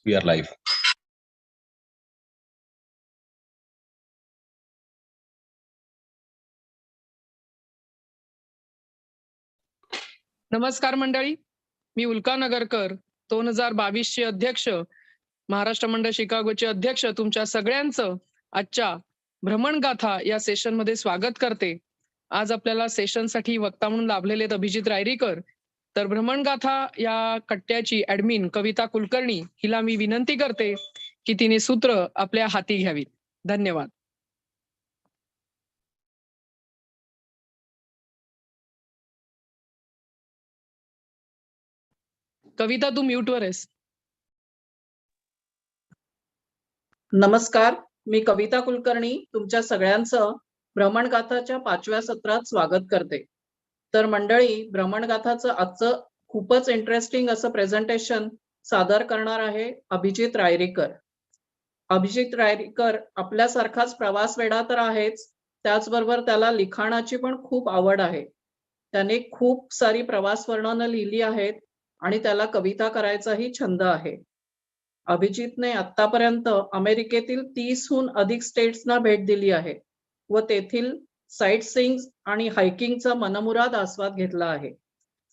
We are live. नमस्कार मंडळी, मी उल्का नगरकर 2022 चे अध्यक्ष, महाराष्ट्र मंडळ शिकागोचे अध्यक्ष तुमच्या सगळ्यांचं आजच्या भ्रमण गाथा या सेशन मध्ये स्वागत करते. आज आपल्याला सेशनसाठी वक्ता म्हणून लाभलेले आहेत अभिजित रायरीकर. तर भ्रमण गाथा या कट्ट्याची ऍडमिन कविता कुलकर्णी हिला मी विनंती करते की तिने सूत्र आपल्या हाती घ्यावीत. धन्यवाद. कविता, तू म्यूटवर आहेस. नमस्कार, मी कविता कुलकर्णी तुमच्या सगळ्यांचं भ्रमणगाथाच्या 5व्या सत्रात स्वागत करते. तर मंडळी, भ्रमणगाथाचं आजचं खूपच इंटरेस्टिंग असं प्रेझेंटेशन सादर करणार आहे अभिजित रायरीकर. अभिजित रायरीकर आपल्यासारखाच प्रवास वेडा तर आहेच, त्याचबरोबर त्याला लिखाणाची पण खूप आवड आहे. त्याने खूप सारी प्रवास वर्णनं लिहिली आहेत आणि त्याला कविता करायचाही छंद आहे. अभिजितने आतापर्यंत अमेरिकेतील 30हून अधिक स्टेट्सना भेट दिली आहे व तेथील साईट सीइंग आणि हायकिंगचा मनमुराद आस्वाद घेतला आहे.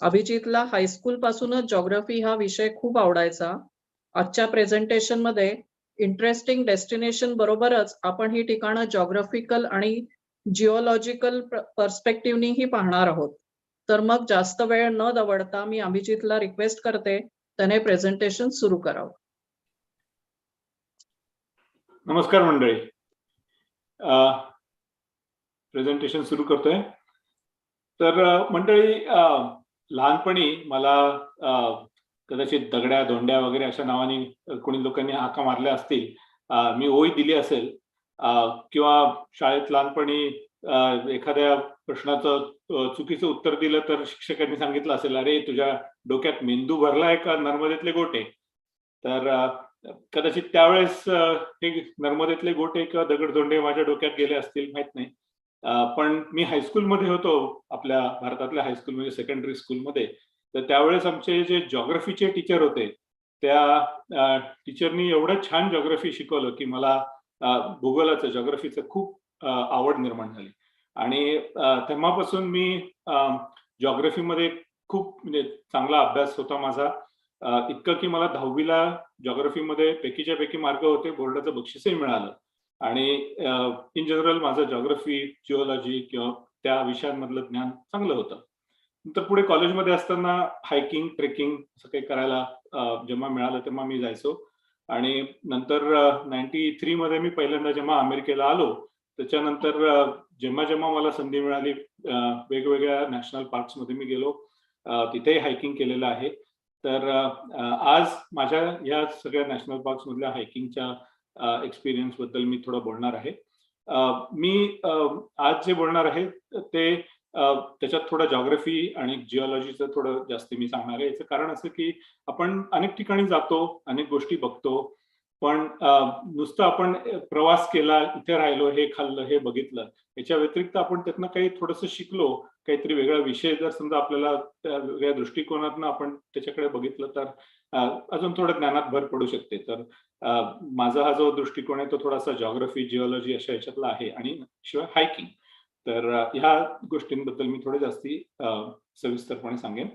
अभिजितला हायस्कूल पासूनच जॉग्राफी हा विषय खूप आवडायचा. आजच्या प्रेझेंटेशन मध्ये इंटरेस्टिंग डेस्टिनेशन बरोबरच आपण ही ठिकाणं जॉग्राफिकल आणि जिओलॉजिकल पर्स्पेक्टिव्हनीही पाहणार आहोत. तर मग जास्त वेळ न दवडता मी अभिजितला रिक्वेस्ट करते त्याने प्रेझेंटेशन सुरू करावं. नमस्कार मंडळी, प्रेझेंटेशन सुरू करतोय. तर मंडळी, लहानपणी मला कदाचित दगड्या धोंड्या वगैरे अशा नावाने कोणी लोकांनी हाका मारल्या असतील, मी ओळी दिली असेल, किंवा शाळेत लहानपणी एखाद्या प्रश्नाचं चुकीचं उत्तर दिलं तर शिक्षकांनी सांगितलं असेल, अरे तुझ्या डोक्यात मेंदू भरलाय का नर्मदेतले गोटे. तर कदाचित त्यावेळेस हे नर्मदेतले गोटे किंवा दगडधोंडे माझ्या डोक्यात गेले असतील, माहित नाही. पण मी हायस्कूलमध्ये होतो, आपल्या भारतातल्या हायस्कूल म्हणजे सेकंडरी स्कूलमध्ये. तर त्यावेळेस आमचे जे जॉग्रफीचे टीचर होते, त्या टीचरनी एवढं छान जॉग्रफी शिकवलं की मला भूगोलाचं जॉग्रफीचं खूप आवड निर्माण झाली. आणि तेव्हापासून मी जॉग्रफीमध्ये खूप म्हणजे चांगला अभ्यास होता माझा. इतकं की मला 10वीला जॉग्रफीमध्ये पैकीच्या पैकी मार्क होते, बोर्डाचं बक्षीसही मिळालं. आणि इन जनरल माझं जॉग्रफी, जिओलॉजी किंवा त्या विषयांमधलं ज्ञान चांगलं होतं. नंतर पुढे कॉलेजमध्ये असताना हायकिंग, ट्रेकिंग असं काही करायला जेव्हा मिळालं तेव्हा मी जायचो. आणि नंतर 93 मध्ये मी पहिल्यांदा जेव्हा अमेरिकेला आलो, त्याच्यानंतर जेव्हा मला संधी मिळाली, वेगवेगळ्या नॅशनल पार्क्स मध्ये मी गेलो, तिथेही हायकिंग केलेलं आहे. तर आज माझ्या या सगळ्या नॅशनल पार्क्स मधल्या हायकिंगच्या एक्सपिरियन्स बद्दल मी थोडं बोलणार आहे. मी आज जे बोलणार आहे ते त्याच्यात थोडं जॉग्रफी आणि जिओलॉजीचं थोडं जास्त मी सांगणार आहे. याचं कारण असं की आपण अनेक ठिकाणी जातो, अनेक गोष्टी बघतो, पण नुसतं आपण प्रवास केला, इथे राहिलो, हे खाल्लं, हे बघितलं, याच्या व्यतिरिक्त आपण त्यातनं काही थोडंसं शिकलो, काहीतरी वेगळा विषय जर समजा आपल्याला त्या वेगळ्या दृष्टिकोनातनं आपण त्याच्याकडे बघितलं तर अजून थोडं ज्ञानात भर पडू शकते. तर माझा हा जो दृष्टिकोन आहे तो थोडासा जॉग्रफी, जिओलॉजी अशा ह्याच्यातला आहे, आणि शिवाय हायकिंग. तर ह्या गोष्टींबद्दल मी थोडे जास्ती सविस्तरपणे सांगेन.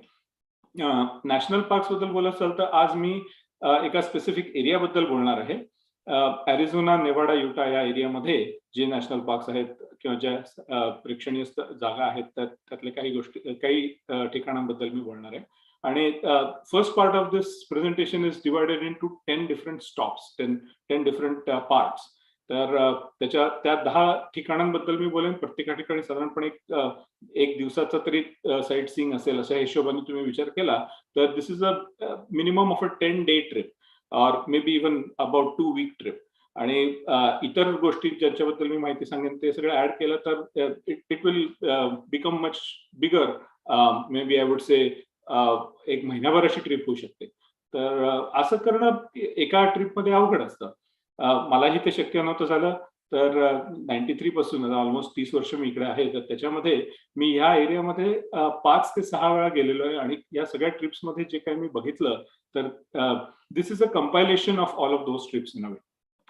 नॅशनल पार्क्स बद्दल बोलायचं असेल तर आज मी एका स्पेसिफिक एरियाबद्दल बोलणार आहे. अरिझोना, नेवाडा, युटा या एरियामध्ये जे नॅशनल पार्क्स आहेत किंवा ज्या प्रेक्षणीय जागा आहेत त्यातल्या काही ठिकाणांबद्दल मी बोलणार आहे. आणि first part of this presentation is divided into 10 different stops, 10 different parts. तर त्या 10 ठिकाणांबद्दल मी बोलेन. प्रत्येक ठिकाणी साधारणपणे एक दिवसाचा तरी साईट सीइंग असेल, अशा हिशोबाने तुम्ही विचार केला तर this is a minimum of a 10-day trip or maybe even about 2-week trip. आणि इतर गोष्टी ज्याच्याबद्दल मी माहिती सांगेन ते सगळं ऍड केलं तर it will become much bigger. Maybe I would say एक महिनाभर अशी ट्रिप होऊ शकते. तर असं करणं एका ट्रिपमध्ये अवघड असतं. मलाही ते शक्य नव्हतं झालं. तर 93 पासून ऑलमोस्ट 30 वर्ष मी इकडे आहे. तर त्याच्यामध्ये मी ह्या एरियामध्ये 5 ते 6 वेळा गेलेलो आहे आणि या सगळ्या ट्रिप्स मध्ये जे काही मी बघितलं तर this is a compilation of all of those trips in a way.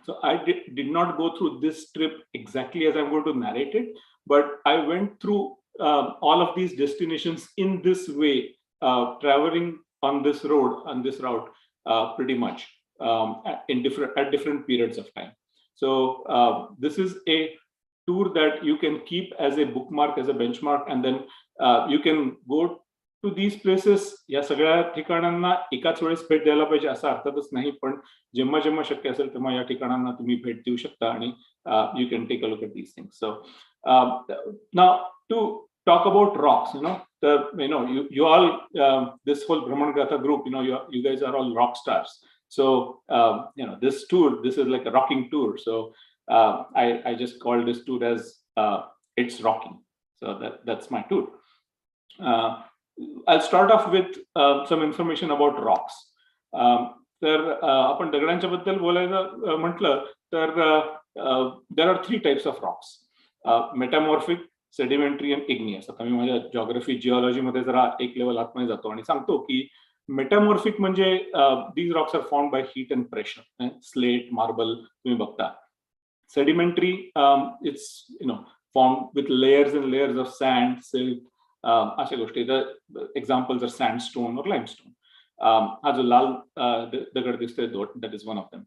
So I did not go through this trip exactly as I'm going to narrate it, but I went through all of these destinations in this way, traveling on this route, pretty much at different periods of time. So this is a tour that you can keep as a bookmark, as a benchmark, and then you can go to these places. या सगळ्या ठिकाणांना एकाच वेळेस भेट द्यायला पाहिजे असं अर्थातच नाही, पण जेव्हा जेव्हा शक्य असेल तेव्हा या ठिकाणांना तुम्ही भेट देऊ शकता आणि you can take a look at these things. So now to talk about rocks, you all, this whole Bhraman Gatha group, you guys are all rock stars. So this tour, this is like a rocking tour. So I just called this tour as It's Rocking. So that's my tour. I'll start off with some information about rocks. तर आपण दगडांच्या बद्दल बोलायचं म्हटलं तर there are 3 types of rocks: metamorphic, sedimentary and igneous. आता मी माझ्या geography geology मध्ये जरा एक लेवल आतमध्ये जातो आणि सांगतो की मेटामॉर्फिक म्हणजे these rocks are formed by heat and pressure. Slate, marble तुम्ही बघता. Sedimentary, it's formed with layers and layers of sand, silt, अशा गोष्टी. एक्झाम्पल्स आर सँडस्टोन और लाइमस्टोन. हा जो लाल दगड दिसतोय that is one of them.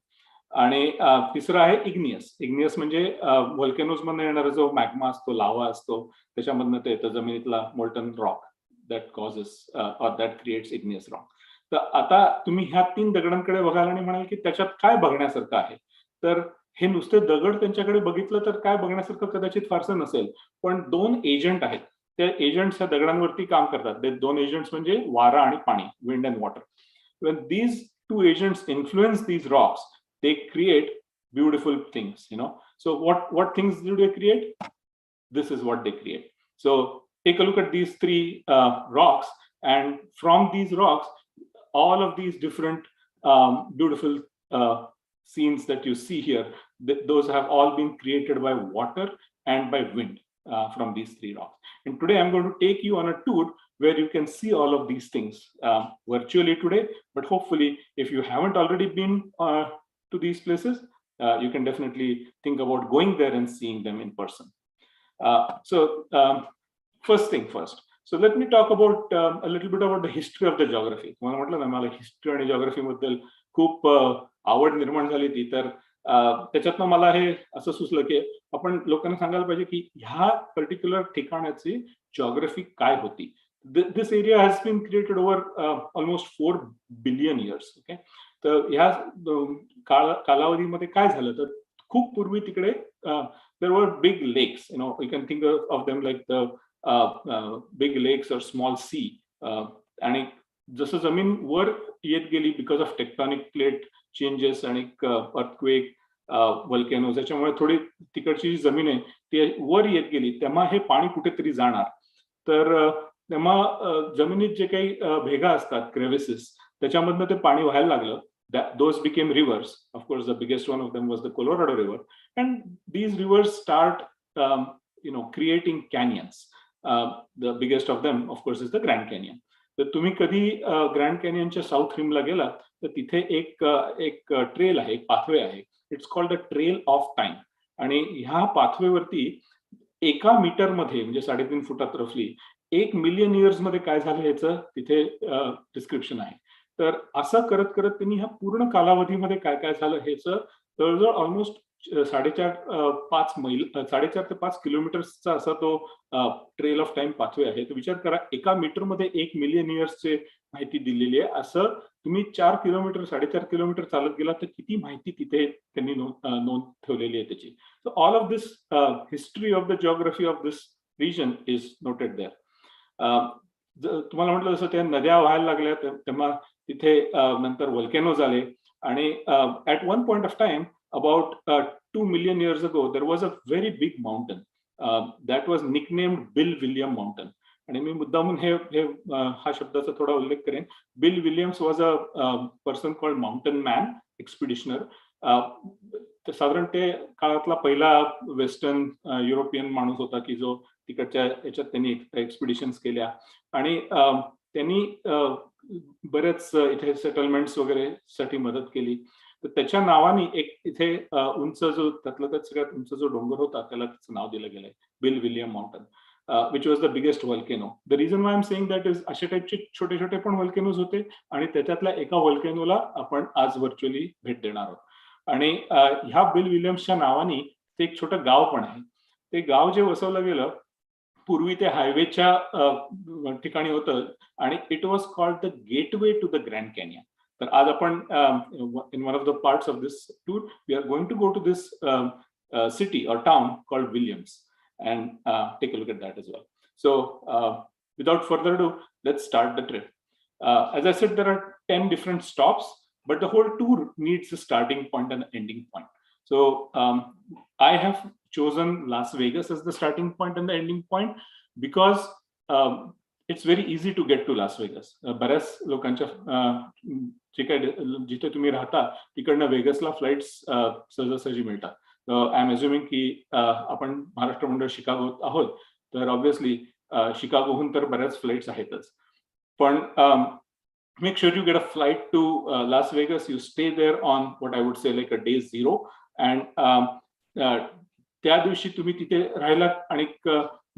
आणि तिसरा आहे इग्नियस. इग्नियस म्हणजे व्हॉल्केनोज मधून येणारा जो मॅग्मा असतो, लावा असतो, त्याच्यामधनं ते येतं जमिनीतला molten rock that causes or that creates igneous rock. तर आता तुम्ही ह्या 3 दगडांकडे बघाल आणि म्हणाल की त्याच्यात काय बघण्यासारखं आहे. तर हे नुसते दगड त्यांच्याकडे बघितलं तर काय बघण्यासारखं कदाचित फारसं नसेल, पण 2 एजंट आहेत. त्या एजंट्स ह्या दगडांवरती काम करतात. ते 2 एजंट्स म्हणजे वारा आणि पाणी, wind and water. When these 2 agents influence these rocks, they create beautiful things. So what things do they create? This is what they create. So take a look at these 3 rocks, and from these rocks, all of these different beautiful scenes that you see here, those have all been created by water and by wind. From these 3 rocks. And today I'm going to take you on a tour where you can see all of these things virtually today, but hopefully if you haven't already been to these places, you can definitely think about going there and seeing them in person. So first thing first, so let me talk about a little bit about the history of the geography. तुम्हाला म्हटलं ना मला history आणि geography बद्दल खूप आवड निर्माण झाली ती, तर त्याच्यातनं मला हे असं सुचलं की आपण लोकांना सांगायला पाहिजे की ह्या पर्टिक्युलर ठिकाणाची जिओग्राफी काय होती. This area has been created over almost 4 billion years. Okay, तर ह्या कालावधीमध्ये काय झालं तर खूप पूर्वी तिकडे देयर वर बिग लेक्स. You can think of them like the big लेक्स और स्मॉल सी. आणि जसं जमीन वर येत गेली because of tectonic plate changes आणि अर्थक्वेक, व्हॉल्केनोज, याच्यामुळे थोडी तिकडची जी जमीन आहे ती वर येत गेली, तेव्हा हे पाणी कुठेतरी जाणार. तर तेव्हा जमिनीत जे काही भेगा असतात, क्रेव्हिसेस, त्याच्यामधनं ते पाणी व्हायला लागलं. Those became rivers. Of course, the biggest one of them was the Colorado River, and these rivers start, creating canyons. The biggest of them, of course, is the Grand Canyon. तर तुम्ही कधी ग्रँड कॅनियनच्या साऊथ रिमला गेला तर तिथे एक trail आहे, एक pathway आहे. It's called the trail of time. आणि ह्या पाथवेवरती 1 मीटर मध्ये म्हणजे 3.5 फुटात रफली 1 मिलियन इयर्स मध्ये काय झालं याचं तिथे डिस्क्रिप्शन आहे. तर असं करत करत त्यांनी ह्या पूर्ण कालावधीमध्ये काय काय झालं ह्याचं जवळजवळ ऑलमोस्ट 4.5 ते 5 किलोमीटरचा असा तो ट्रेल ऑफ टाइम पाथवे आहे. तर विचार करा, 1 मीटरमध्ये 1 मिलियन इयर्सचे माहिती दिलेली आहे. असं तुम्ही 4 किलोमीटर 4.5 किलोमीटर चालत गेला तर किती माहिती तिथे त्यांनी नोंद ठेवलेली आहे त्याची. So all of this history of the geography of this region is noted there. तुम्हाला म्हटलं जसं त्या नद्या व्हायला लागल्या तेव्हा तिथे नंतर व्हॉल्केनोज आले आणि at one point of time about 2 million years ago there was a very big mountain that was nicknamed Bill William Mountain. आणि मी मुद्दामून हा शब्दाचा थोडा उल्लेख करेन. Bill Williams was a person called mountain man, expeditioner. साधारण ते काळातला पहिला वेस्टर्न युरोपियन माणूस होता की जो तिकडच्या याच्यात त्यांनी एक्सपिडिशन्स केल्या आणि त्यांनी बरेच इथे सेटलमेंट्स वगैरे साठी मदत केली. तर त्याच्या नावाने एक इथे उंच जो त्यातला सगळ्यात उंच जो डोंगर होता त्याला त्याचं नाव दिलं गेलंय, bill William mountain, which was the biggest volcano. The reason why I'm saying that is अशा टाइपचे छोटे छोटे पण व्हॉल्केनोज होते आणि त्याच्यातल्या एका व्हॉल्केनोला आपण आज व्हर्च्युअली भेट देणार आहोत. आणि ह्या बिल विलियम्सच्या नावाने ते एक छोटं गाव पण आहे. ते गाव जे वसवलं गेलं पूर्वी ते हायवेच्या ठिकाणी होतं आणि it was called the gateway to the Grand Canyon. तर आज आपण in one of the parts of this tour we are going to go to this city or town called Williams and take a look at that as well. So without further ado, let's start the trip. As I said, there are 10 different stops, but the whole tour needs a starting point and an ending point. So I have chosen Las Vegas as the starting point and the ending point because it's very easy to get to Las Vegas. बऱ्याच लोकांच्या जे काही जिथे तुम्ही राहता तिकडनं वेगसला flights सहजासहजी मिळतात. आय एम अज्युमिंग की आपण महाराष्ट्र मंडळ शिकागोत आहोत, तर ऑब्व्हियसली शिकागोहून तर बऱ्याच फ्लाइट्स आहेतच. पण make sure you get a flight to Las Vegas. You stay there on what I would say like a day 0, and त्या दिवशी तुम्ही तिथे राहिलात आणि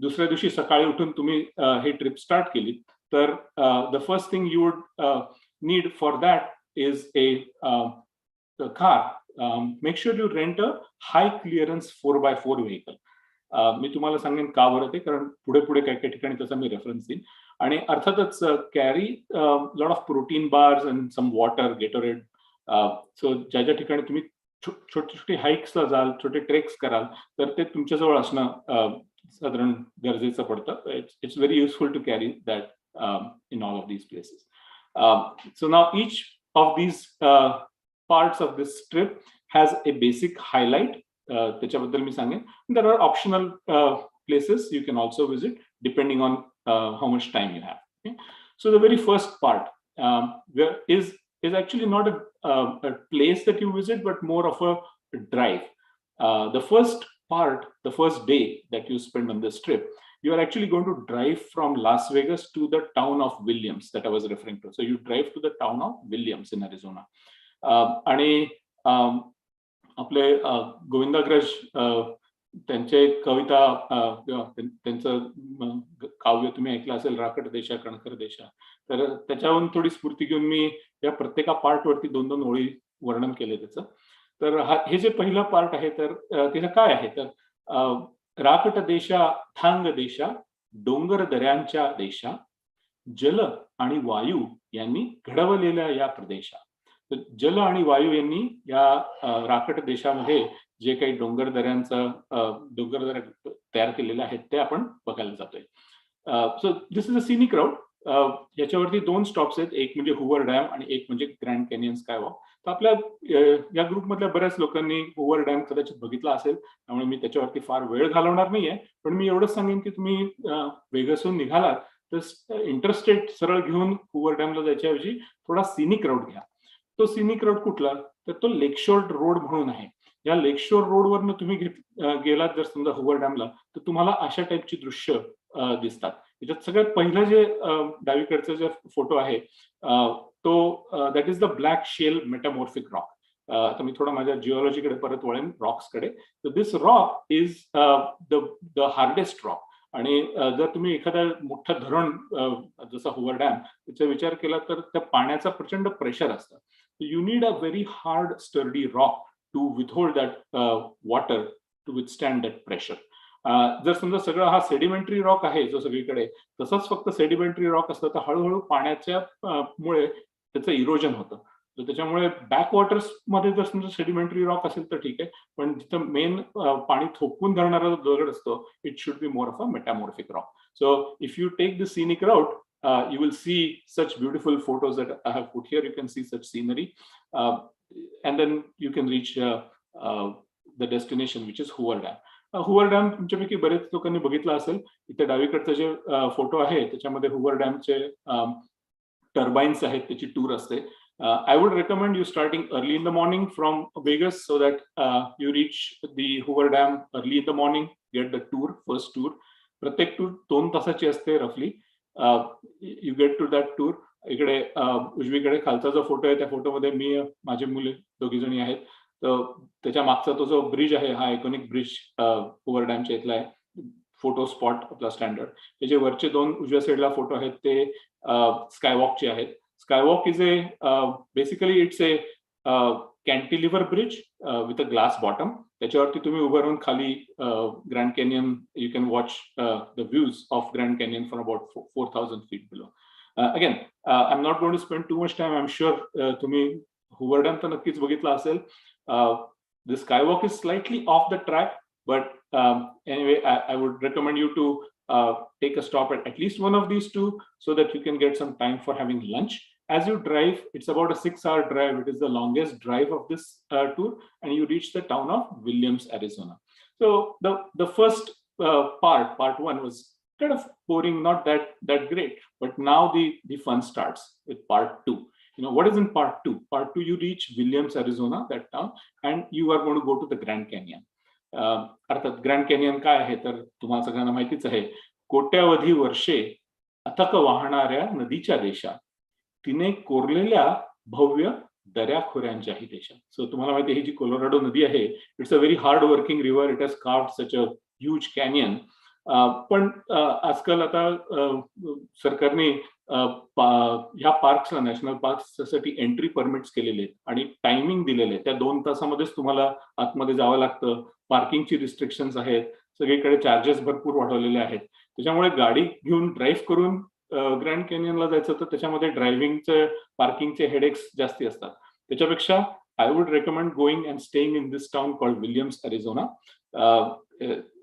दुसऱ्या दिवशी सकाळी उठून तुम्ही हे ट्रिप स्टार्ट केली तर the first thing you would need for that is a car. Make sure you rent a high clearance 4x4 vehicle. मी तुम्हाला सांगेन का बरं ते, कारण पुढे पुढे काही काही ठिकाणी त्याचा मी रेफरन्स देईन. आणि अर्थातच carry lot of protein bars and some water, Gatorade. So ज्या ज्या ठिकाणी तुम्ही छोटी छोटी हाईक्सला जाल, छोटे ट्रेक्स कराल, तर ते तुमच्याजवळ असणं साधारण गरजेचं पडतं. It's very useful to carry that in all of these places. So now each of these parts of this trip has a basic highlight. त्याच्याबद्दल मी सांगेन. There are optional places you can also visit depending on how much time you have. Okay? So the very first part is actually not a place that you visit, but more of a drive. The first part, the first day that you spend on this trip, you are actually going to drive from Las Vegas to the town of Williams that I was referring to. So you drive to the town of Williams in Arizona. आणि आपले गोविंदाग्रज त्यांचे कविता त्यांचं काव्य तुम्ही ऐकलं असेल, राकट देशा कणखर देशा. तर त्याच्यावरून थोडी स्फूर्ती घेऊन मी या प्रत्येका पार्ट वरती 2-2 ओळी वर्णन केले त्याचं. तर हे जे पहिलं पार्ट आहे तर तिचं काय आहे तर राकट देशा थांग देशा डोंगर दऱ्यांच्या देशा जल आणि वायू यांनी घडवलेल्या या प्रदेशा. जल आणि वायू यांनी या राकट देशामध्ये जे काही डोंगरदऱ्या तयार केलेल्या आहेत ते आपण बघायला जातोय. So this is a scenic route. याच्यावरती 2 स्टॉप्स आहेत, एक म्हणजे हुवर डॅम आणि एक म्हणजे ग्रँड कॅनियन स्कायवॉक. तर आपल्या या ग्रुपमधल्या बऱ्याच लोकांनी हुवर डॅम कदाचित बघितला असेल, त्यामुळे मी त्याच्यावरती फार वेळ घालवणार नाहीये. पण मी एवढंच सांगेन की तुम्ही वेगसहून निघालात तर इंटरस्टेट सरळ घेऊन हुवर डॅमला जायच्याऐवजी थोडा सिनिक राऊट घ्या. तो सिनिक रोड कुठला तर तो लेकशोर रोड म्हणून आहे. या लेकशोर रोडवरनं तुम्ही गेलात जर समजा हुवर डॅमला, तर तुम्हाला अशा टाईपची दृश्य दिसतात. याच्यात सगळ्यात पहिलं जे डावीकडचा जे फोटो आहे तो that is the black shale metamorphic rock. आता मी थोडा माझ्या जिओलॉजीकडे परत वळेन, रॉक्सकडे. तर this rock is the hardest rock. आणि जर तुम्ही एखादा मोठं धरण जसं हुवर डॅम त्याचा विचार केला तर त्या पाण्याचा प्रचंड प्रेशर असतं. You need a very hard sturdy rock to withhold that water to withstand that pressure. जर समजा सगळं हा सेडिमेंटरी रॉक आहे जो सगळीकडे, तसंच फक्त सेडिमेंटरी रॉक असतं तर हळूहळू पाण्याच्या मुळे त्याचं इरोजन होतं. तर त्याच्यामुळे बॅकवॉटर्स मध्ये जर समजा सेडिमेंटरी रॉक असेल तर ठीक आहे, पण जिथं मेन पाणी थोपवून धरणारा दगड असतो it should be more of a metamorphic rock. So if you take the scenic route you will see such beautiful photos that I have put here. You can see such scenery and then you can reach the destination which is Hoover Dam. Hoover Dam तुमच्यापैकी बरेच लोकांनी बघितला असेल. इथे डावीकडचा जे photo आहे त्याच्यामध्ये Hoover Dam चे टर्बाइन्स आहेत, त्याची टूर असते. I would recommend you starting early in the morning from Vegas so that you reach the Hoover Dam early in the morning, get the tour, first tour. प्रत्येक tour 2 तासाची असते रफली. You get to that tour. इकडे उजवीकडे खालचा जो photo आहे त्या फोटोमध्ये मी माझे मुले दोघी जणी आहेत. तर त्याच्या मागचा तो जो ब्रिज आहे हा आयकॉनिक ब्रिज हूवर डॅमच्या इथला आहे. फोटो स्पॉट आपला स्टँडर्ड. त्याचे वरचे 2 उजव्या साईडला फोटो आहेत ते स्कायवॉकचे आहेत. Skywalk is basically it's a cantilever bridge with a glass bottom. त्याच्यावरती तुम्ही उभं राहून खाली Grand Canyon, you can watch the views of Grand Canyon from about 4,000 feet below. Again, I'm not going to spend too much time. I'm sure तुम्ही Hoover Dam तर नक्कीच बघितला असेल. The Skywalk is slightly off the track, but anyway, I would recommend you to take a stop at least one of these two so that you can get some time for having lunch. As you drive, it's about a 6-hour drive. It is the longest drive of this tour, and you reach the town of Williams, Arizona. So the first part 1 was kind of boring, not that great. But now the fun starts with part 2. You know, what is in part 2? Part 2, you reach Williams, Arizona, that town, and you are going to go to the Grand Canyon. अर्थात grand canyon काय आहे तर तुम्हाला सगळ्यांना माहितीच आहे. कोट्यावधी वर्षे अथक वाहणाऱ्या नदीच्या देशात, तिने कोरलेल्या भव्य दऱ्याखोऱ्यांच्याही देशात. सो तुम्हाला माहिती आहे ही जी कोलोराडो नदी आहे, it's a very hard working river. It has carved such a huge canyon. पण आजकाल आता सरकारने ह्या पार्क्सला, नॅशनल पार्क्ससाठी एंट्री परमिट्स केलेले आहेत आणि टायमिंग दिलेले आहे. त्या 2 तासामध्येच तुम्हाला आतमध्ये जावं लागतं. पार्किंगची रिस्ट्रिक्शन्स आहेत, सगळीकडे चार्जेस भरपूर वाढवलेले आहेत. त्याच्यामुळे गाडी घेऊन ड्राईव्ह करून ग्रँड कॅनियनला जायचं तर त्याच्यामध्ये ड्रायव्हिंगचे, पार्किंगचे हेडेक्स जास्ती असतात. त्याच्यापेक्षा I would recommend going and staying in this town called Williams, Arizona,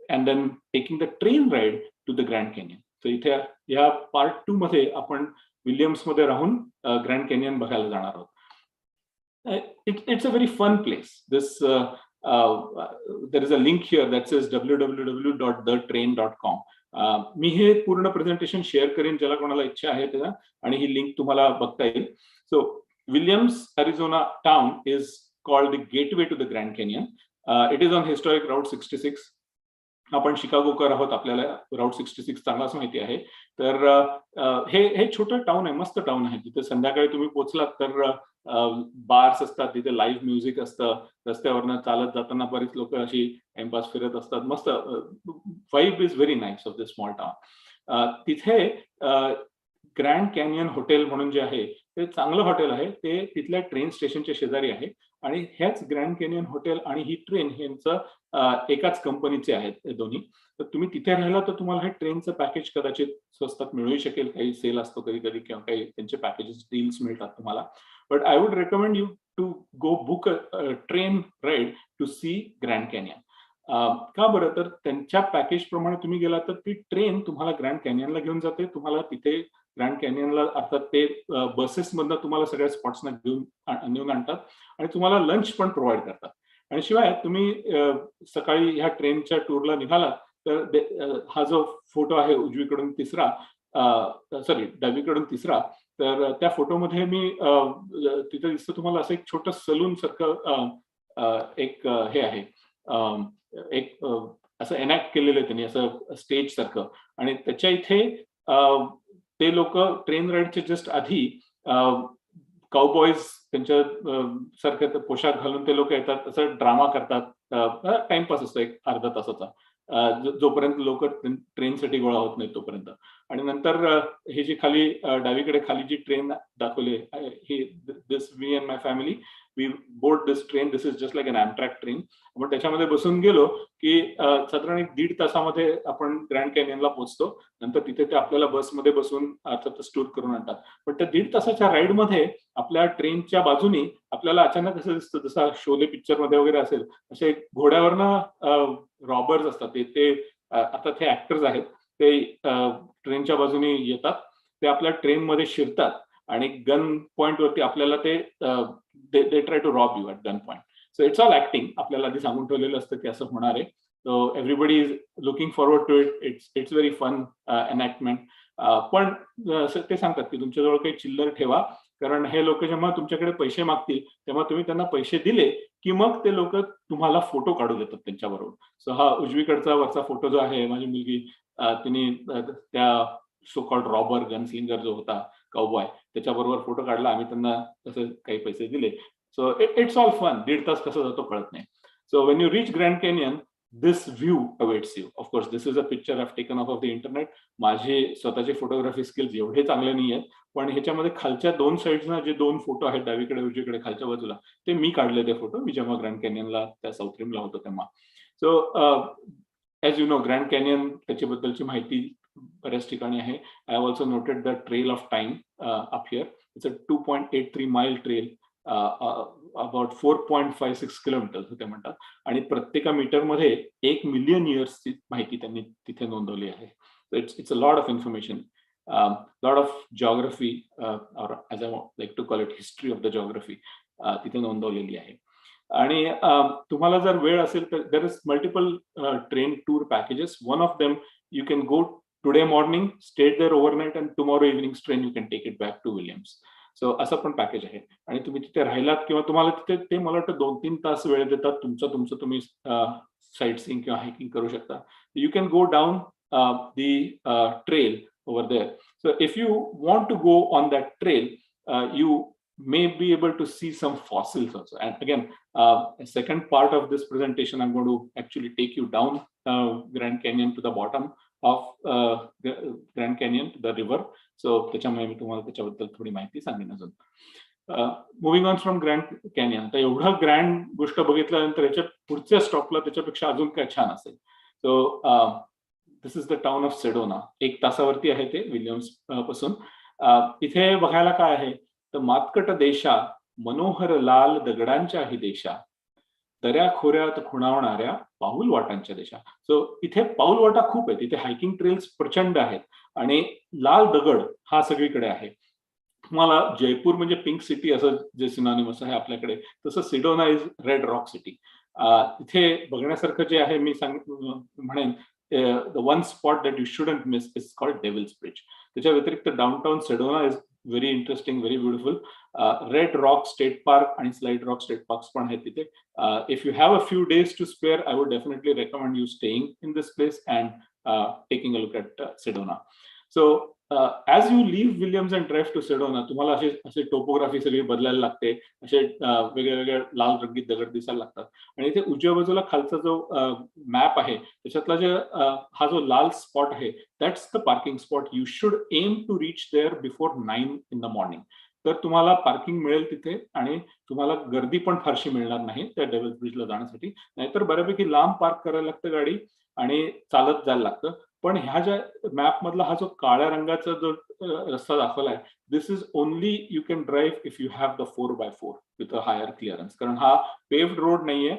and then taking the train ride to the Grand Canyon. तर इथे या पार्ट 2 मध्ये आपण विलियम्स मध्ये राहून ग्रँड कॅनियन बघायला जाणार आहोत. It's a very fun place. There is a link here that says www.thetrain.com. मी हे पूर्ण प्रेझेंटेशन शेअर करेन ज्याला कोणाला इच्छा आहे त्याला, आणि ही लिंक तुम्हाला बघता येईल. So Williams, Arizona town is called the gateway to the Grand Canyon. It is on historic Route 66. आपण शिकागोकर आहोत, आपल्याला राऊट 66 चांगलाच माहिती आहे. तर हे छोटं टाउन आहे, मस्त टाउन आहे. तिथे संध्याकाळी तुम्ही पोहोचलात तर बार्स असतात, तिथे लाईव्ह म्युझिक असतं. रस्त्यावरनं चालत जाताना बरीच लोक अशी टाइमपास फिरत असतात. मस्त vibe is very nice of this small town. तिथे ग्रँड कॅनियन हॉटेल म्हणून जे आहे ते चांगलं हॉटेल आहे. ते तिथल्या ट्रेन स्टेशनच्या शेजारी आहे आणि ह्याच ग्रँड कॅनियन हॉटेल आणि ही ट्रेन यांचं एकाच कंपनीचे आहेत दोन्ही. तर तुम्ही तिथे राहिला तर तुम्हाला हे ट्रेनचं पॅकेज कदाचित स्वस्तात मिळू शकेल. काही सेल असतो कधी कधी किंवा काही त्यांचे पॅकेजेस डील्स मिळतात तुम्हाला. But I would recommend you to go book a train ride to see Grand Canyon. का बरं, तर त्यांच्या पॅकेज प्रमाणे तुम्ही गेला तर ती ट्रेन तुम्हाला ग्रँड कॅनियनला घेऊन जाते. तुम्हाला तिथे ग्रँड कॅनियनला अर्थात ते बसेस मधनं तुम्हाला सगळ्या स्पॉट्सना नेऊन आणतात आणि तुम्हाला लंच पण प्रोव्हाइड करतात. आणि शिवाय तुम्ही सकाळी ह्या ट्रेनच्या टूरला निघालात तर हा जो फोटो आहे उजवीकडून तिसरा, डावीकडून तिसरा, तर त्या फोटोमध्ये मी तिथे दिसतं तुम्हाला असं एक छोटं सलून सारखं एक हे आहे, एक असं एनॅक्ट केलेलं आहे त्यांनी, असं स्टेज सारखं. आणि त्याच्या इथे ते लोक ट्रेन राईडच्या जस्ट आधी काउबॉयज त्यांच्या सारखे पोशाख घालून ते लोक येतात, असं ड्रामा करतात. टाइमपास असतो एक अर्धा तासाचा, जोपर्यंत लोक ट्रेनसाठी गोळा होत नाही तोपर्यंत. आणि नंतर हे जी खाली डावीकडे खाली जी ट्रेन दाखवली ही, this me and my family we board this train. This is just like an Amtrak train. आपण त्याच्यामध्ये बसून गेलो की साधारण 1.5 तासामध्ये आपण ग्रँड कॅनियनला पोहोचतो. नंतर तिथे ते आपल्याला बसमध्ये बसून अर्थातच टूर करून आणतात. पण त्या 1.5 तासाच्या राईडमध्ये आपल्या ट्रेनच्या बाजूनी आपल्याला अचानक असं दिसतं, जसं शोले पिक्चर मध्ये वगैरे असेल, असे घोड्यावरनं रॉबर्स असतात. ते आता ते ऍक्टर्स आहेत, ते ट्रेनच्या बाजूनी येतात, ते आपल्या ट्रेनमध्ये शिरतात आणि गन पॉइंट वरती आपल्याला ते try to rob you at gun point. So it's all acting. आपल्याला आधी सांगून ठेवलेलं असतं की असं होणार आहे. So everybody is looking forward to it. It's very fun enactment. पण ते सांगतात की तुमच्याजवळ काही चिल्लर ठेवा, कारण हे लोक जेव्हा तुमच्याकडे पैसे मागतील तेव्हा तुम्ही त्यांना पैसे दिले की मग ते लोक तुम्हाला फोटो काढू देतात त्यांच्याबरोबर. सो हा उजवीकडचा वरचा फोटो जो आहे, माझी मुलगी तिने त्या सो कॉल्ड रॉबर गनस्लिंगर जो होता काउबॉय त्याच्याबरोबर फोटो काढला. आम्ही त्यांना तसे काही पैसे दिले. So it's all fun. 1.5 तास कसं जातो कळत नाही. So when you reach grand canyon, this view awaits you. Of course, this is a picture I've taken off of the internet. माझे स्वतःचे फोटोग्राफी स्किल्स एवढे चांगले नाही आहेत, पण ह्याच्यामध्ये खालच्या 2 साइड्सना जे 2 फोटो आहेत, डावीकडे उजवीकडे खालच्या बाजूला, ते मी काढले ते फोटो. मी जेव्हा ग्रँड कॅनियनला त्या साऊथ रिमला होतो तेव्हा. So as you know, Grand Canyon त्याच्याबद्दलची माहिती बऱ्याच ठिकाणी आहे. I have also noted the trail of time up here. It's a 2.83 mile trail, about 4.56 kilometre ते म्हणतात. आणि प्रत्येका मीटरमध्ये 1 मिलियन इयर्सची माहिती त्यांनी तिथे नोंदवली आहे. It's a lot of information, lot of geography, or as I like to call it history of the geography तिथे नोंदवलेली आहे. आणि तुम्हाला जर वेळ असेल तर there is multiple train tour packages. One of them you can go today morning, stay there overnight, and tomorrow evening train you can take it back to Williams. So असं पण पॅकेज आहे. आणि तुम्ही तिथे राहिलात किंवा तुम्हाला तिथे ते मला वाटतं 2-3 तास वेळ देतात. तुमचं तुम्ही साईट सीइंग किंवा हायकिंग करू शकता. You can go down the trail over there. So if you want to go on that trail, you may be able to see some fossils also. And again, second part of this presentation, I'm going to actually take you down Grand Canyon to the bottom of Grand Canyon, to the river. So त्याच्यामुळे मी तुम्हाला त्याच्याबद्दल थोडी माहिती सांगेन अजून. Moving on from grand Canyon. तर एवढा grand गोष्ट बघितल्यानंतर याच्या पुढच्या स्टॉपला त्याच्यापेक्षा अजून काय छान असेल. So this is the town of Sedona. 1 तासावरती आहे ते विलियम्स पासून. इथे बघायला काय आहे तर मातकट देशा, मनोहर लाल दगडांच्या ही देशा, दऱ्या खोऱ्यात खुणावणाऱ्या पाऊल वाटांच्या देशा. सो इथे पाऊल वाटा खूप आहेत. इथे हायकिंग ट्रेल्स प्रचंड आहेत आणि लाल दगड हा सगळीकडे आहे. तुम्हाला जयपूर म्हणजे पिंक सिटी असं जे सिनॉनिमस आहे आपल्याकडे, तसं Sedona is red rock city. इथे बघण्यासारखं जे आहे मी म्हणेन the one spot that you shouldn't miss is called Devil's Bridge. त्याच्या व्यतिरिक्त downtown Sedona is very interesting, very beautiful. Red Rock State Park आणि स्लाइड रॉक स्टेट पार्क्स पण आहेत तिथे. If you have a few days to spare, I would definitely recommend you staying in this place and taking a look at Sedona. So as you leave Williams and drive to Sedona, तुम्हाला असे topography सगळी बदलायला लागते. असे वेगळ्या लाल रंगीत दगड दिसायला लागतात. आणि इथे उजव्या बाजूला खालचा जो मॅप आहे त्याच्यातला जे हा जो लाल स्पॉट आहे, that's the parking spot. You should aim to reach there before 9 in the morning. तर तुम्हाला पार्किंग मिळेल तिथे आणि तुम्हाला गर्दी पण फारशी मिळणार नाही त्या डेव्हिल्स ब्रिजला जाण्यासाठी. नाहीतर बऱ्यापैकी लांब पार्क करायला लागतं गाडी आणि चालत जायला लागतं. पण ह्या ज्या मॅप मधला हा जो काळ्या रंगाचा जो रस्ता दाखवलाय, this is only you can drive if you have the 4x4 with a higher clearance. कारण हा पेव्ड रोड नाहीये,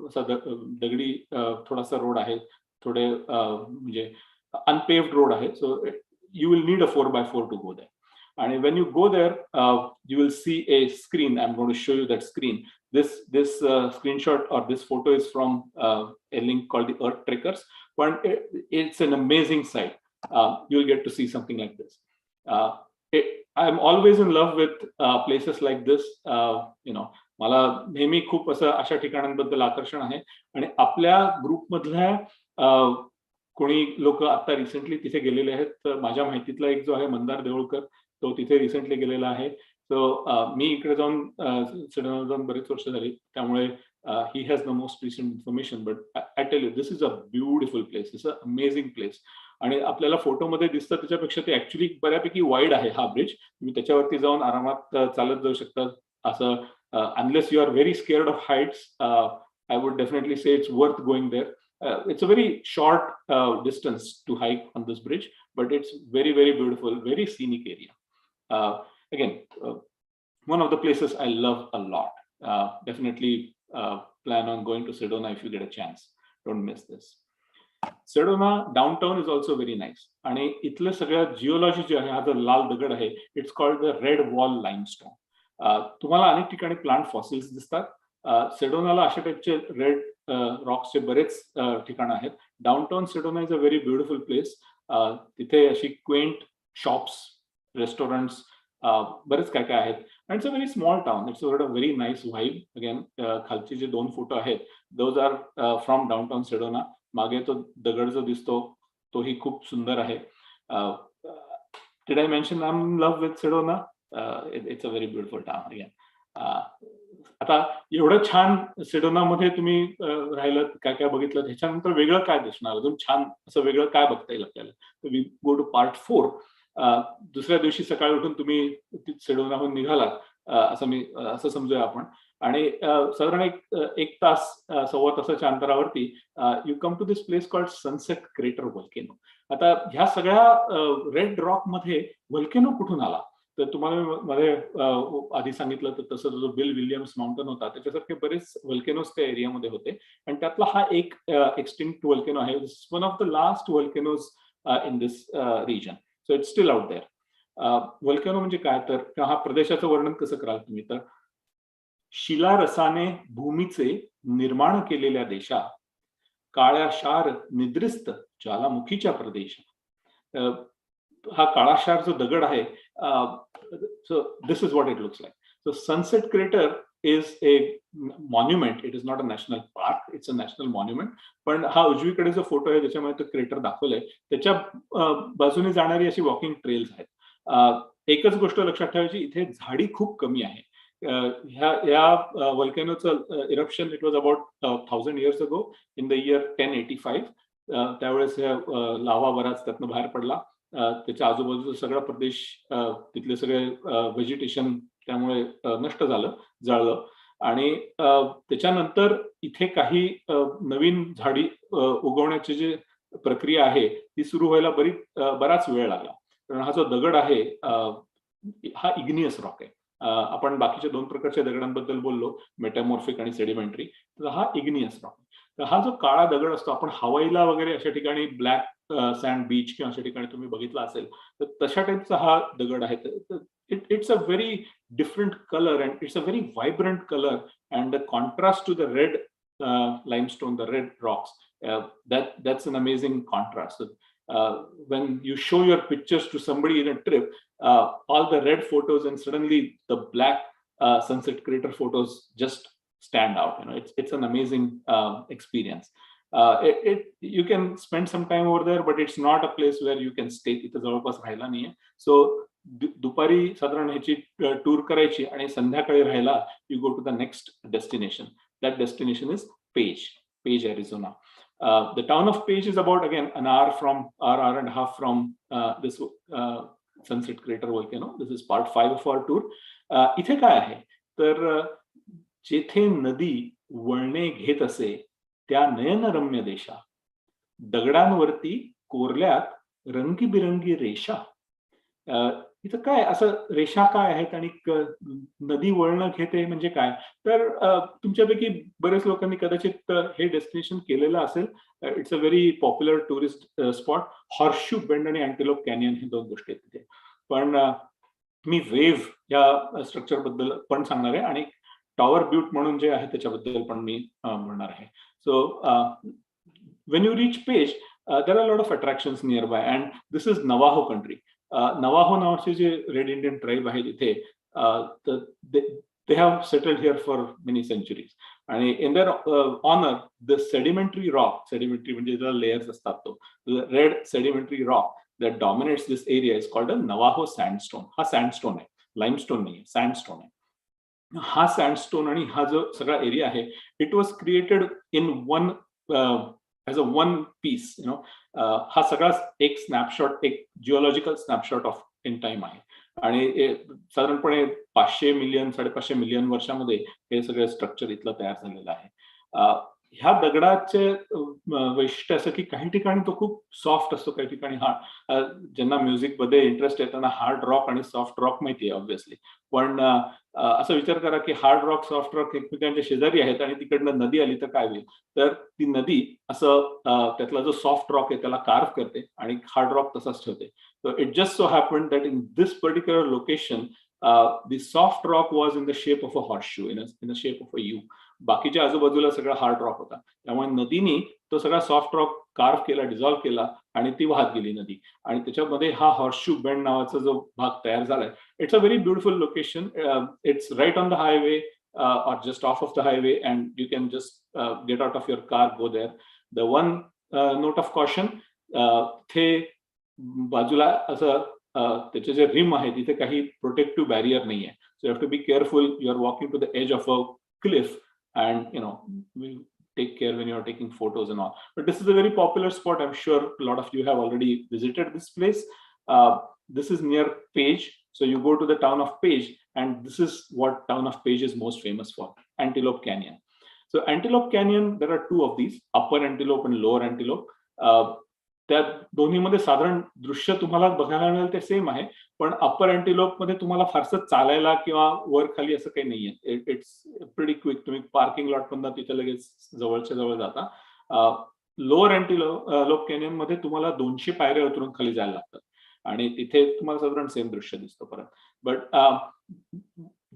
असा दगडी थोडासा रोड आहे, थोडे म्हणजे अनपेव्ड रोड आहे. So you will need a 4x4 to go there. And when you go there, you will see a screen. I'm going to show you that screen. This screenshot or this photo is from a link called the Earth Trekkers. But it's an amazing sight. You'll get to see something like this. I'm always in love with places like this. मला नेहमी खूप असं अशा ठिकाणांबद्दल आकर्षण आहे. आणि आपल्या ग्रुपमधल्या कोणी लोक आता रिसेंटली तिथे गेलेले आहेत. तर माझ्या माहितीतला एक जो आहे मंदार देऊळकर, तो तिथे रिसेंटली गेलेला आहे. सो मी इकडे जाऊन जाऊन बरेच वर्ष झाली, त्यामुळे he has the most recent information. But I tell you, this is a beautiful place. It's a amazing place. आणि आपल्याला फोटोमध्ये दिसतं त्याच्यापेक्षा ते ऍक्च्युली बऱ्यापैकी वाईड आहे हा ब्रिज. तुम्ही त्याच्यावरती जाऊन आरामात चालत जाऊ शकता. असं unless you are very scared of heights, I would definitely say it's worth going there. It's a very short distance to hike on this bridge, but it's very, very beautiful, very scenic area. Again, one of the places I love a lot. Definitely plan on going to Sedona if you get a chance. Don't miss this. Sedona downtown is also very nice. आणि इथलं सगळ्यात geology जे आहे, हा जो लाल दगड आहे, it's called the red wall limestone. तुम्हाला अनेक ठिकाणी प्लांट फॉसिल्स दिसतात. सेडोनाला अशा टाईपचे रेड रॉक्सचे बरेच ठिकाणं आहेत. Downtown Sedona is a very beautiful place. तिथे अशी क्वेंट शॉप्स, रेस्टॉरंट्स, बरेच काय काय आहेत. आणि it's a very small town. It's a very nice vibe. Again खालचे जे 2 फोटो आहेत those are from downtown Sedona. मागे तो दगड जो दिसतो तोही खूप सुंदर आहे. Did I mention I am in love with Sedona? It's a very beautiful town again. आता एवढं छान सेडोनामध्ये तुम्ही राहिलं, काय काय बघितलं, ह्याच्यानंतर वेगळं काय दिसणार, अजून छान असं वेगळं काय बघता येईल आपल्याला? तर वी गो टू पार्ट 4. दुसऱ्या दिवशी सकाळी उठून तुम्ही सेडोनाहून निघालात, असं समजूया आपण. आणि साधारण एक तास सव्वा तासाच्या अंतरावरती you come to this place called Sunset Crater Volcano. आता ह्या सगळ्या रेड रॉक मध्ये व्हॉल्केनो कुठून आला? तर तुम्हाला मध्ये आधी सांगितलं तर तसं जो बिल विलियम्स माउंटन होता त्याच्यासारखे बरेच व्हॉल्केनोज त्या एरियामध्ये होते. आणि त्यातला हा एक एक्सटिंक्ट व्हॉल्केनो आहे. One of the last volcanoes in this region. So it's still out there. Volcano म्हणजे काय, तर हा प्रदेशाचं वर्णन कसं कराल तुम्ही? तर शिलारसाने भूमीचे निर्माण केलेल्या देशा, काळ्या शार निद्रिस्त ज्वालामुखीच्या प्रदेश. हा काळा शार जो दगड आहे, so this is what it looks like. So sunset crater is a monument. It is not a national park, it's a national monument. पण हा उजवीकडे जो फोटो आहे त्याच्यामध्ये तो क्रेटर दाखवलाय, त्याच्या बाजूने जाणारी अशी वॉकिंग ट्रेल्स आहेत. एकच गोष्ट लक्षात ठेवायची, इथे झाडी खूप कमी आहे. ह्या व्हॉल्केनोचं eruption it was about 1000 years ago in the year 1085. त्यावेळेस लावा बराच त्यातनं बाहेर पडला. त्याच्या आजूबाजूचा सगळा प्रदेश, तिथले सगळे व्हेजिटेशन त्यामुळे नष्ट झालं, जळलं. आणि त्याच्यानंतर इथे काही नवीन झाडी उगवण्याची जी प्रक्रिया आहे ती सुरू व्हायला बराच वेळ लागला. कारण हा जो दगड आहे हा इग्नियस रॉक आहे. आपण बाकीच्या 2 प्रकारच्या दगडांबद्दल बोललो, मेटामॉर्फिक आणि सेडिमेंटरी. तर हा इग्नियस रॉक. तर हा जो काळा दगड असतो, आपण हवाईला वगैरे अशा ठिकाणी ब्लॅक सँड बीच किंवा अशा ठिकाणी तुम्ही बघितला असेल, तर तशा टाईपचा हा दगड आहे. It's a very different colour and it's a very vibrant colour and the contrast to the red limestone, the red rocks, that's an amazing contrast. When you show your pictures to somebody in a trip, all the red photos and suddenly the black sunset crater photos just stand out. It's an amazing experience. You can spend some time over there, but it's not a place where you can stay. इथे जवळपास राहायला नाहीये. So दुपारी साधारण ह्याची tour करायची आणि संध्याकाळी राहायला you go to the next destination. That destination is Page, Arizona. The town of Page is about, again, an hour and a half from this Sunset Crater volcano. This is part 5 of our tour. इथे काय आहे तर जेथे नदी वळणे घेत असे त्या नयनरम्य देशा, दगडांवरती कोरल्यात रंगीबिरंगी रेषा. इथं काय असं रेषा काय आहेत आणि नदी वळणं घेते म्हणजे काय? तर तुमच्यापैकी बरेच लोकांनी कदाचित हे डेस्टिनेशन केलेलं असेल. It's a very popular tourist spot. Horseshoe bend आणि अँटिलोप कॅनियन हे 2 गोष्टी आहेत तिथे. पण मी वेव्ह या स्ट्रक्चर बद्दल पण सांगणार आहे आणि टॉवर ब्यूट म्हणून जे आहे त्याच्याबद्दल पण मी म्हणणार आहे. So when you reach Page, there are a lot of attractions nearby, and this is Navajo country. Navajo नावाचे जे रेड इंडियन ट्राईब आहेत इथे, they have settled here for many centuries. आणि in their honor, the sedimentary rock, sedimentary म्हणजे ज्याला layers असतात, तो red sedimentary rock that dominates this area is called a Navajo sandstone. हा सँडस्टोन आहे, limestone नाही, सँडस्टोन आहे. हा सँडस्टोन आणि हा जो सगळा एरिया आहे, it was created in one as a one piece. हा सगळा एक स्नॅपशॉट, एक geological snapshot of in time आहे. आणि साधारणपणे 500 मिलियन 550 मिलियन वर्षामध्ये हे सगळं स्ट्रक्चर इथलं तयार झालेलं आहे. ह्या दगडाचे वैशिष्ट्य असं की काही ठिकाणी तो खूप सॉफ्ट असतो, काही ठिकाणी हार्ड. ज्यांना म्युझिक मध्ये इंटरेस्ट आहे त्यांना हार्ड रॉक आणि सॉफ्ट रॉक माहिती आहे ऑब्व्हियसली. पण असा विचार करा की हार्ड रॉक सॉफ्ट रॉक एकमेकांच्या शेजारी आहेत आणि तिकडनं नदी आली तर काय होईल? तर ती नदी असं त्यातला जो सॉफ्ट रॉक आहे त्याला कार्व करते आणि हार्ड रॉक तसाच ठेवते. So it just so happened that in this particular location, the soft rock was in the shape of a horseshoe, in the shape of a U. बाकीच्या आजूबाजूला सगळा hard rock होता. त्यामुळे नदीने तो सगळा सॉफ्ट रॉक कार्व केला, dissolve केला आणि ती वाहत गेली नदी, आणि त्याच्यामध्ये हा हॉर्सशू बेंड नावाचा जो भाग तयार झालाय. It's a very beautiful location. It's right on the highway or just off of the highway, and you can just get out of your car, go there. The one note of caution, ते बाजूला असं त्याचे जे रिम आहे तिथे काही protective barrier नाहीये. So you have to be careful. You are walking to the edge of a cliff, and take care when you are taking photos and all. But this is a very popular spot. I'm sure a lot of you have already visited this place. This is near Page. So you go to the town of Page, and this is what town of Page is most famous for: Antelope Canyon. So Antelope Canyon, there are two of these, upper antelope and lower antelope. त्या दोन्हीमध्ये साधारण दृश्य तुम्हाला बघायला मिळेल ते same आहे, पण अप्पर अँटिलोप मध्ये तुम्हाला फारसं चालायला किंवा वर खाली असं काही नाहीये. It's pretty quick. तुम्ही पार्किंग लॉट पण तिथे लगेच जवळच्या जवळ जाता. लोअर अँटिलोप कॅनियन मध्ये तुम्हाला 200 पायऱ्या उतरून खाली जायला लागतात, आणि तिथे तुम्हाला साधारण सेम दृश्य दिसतं परत. But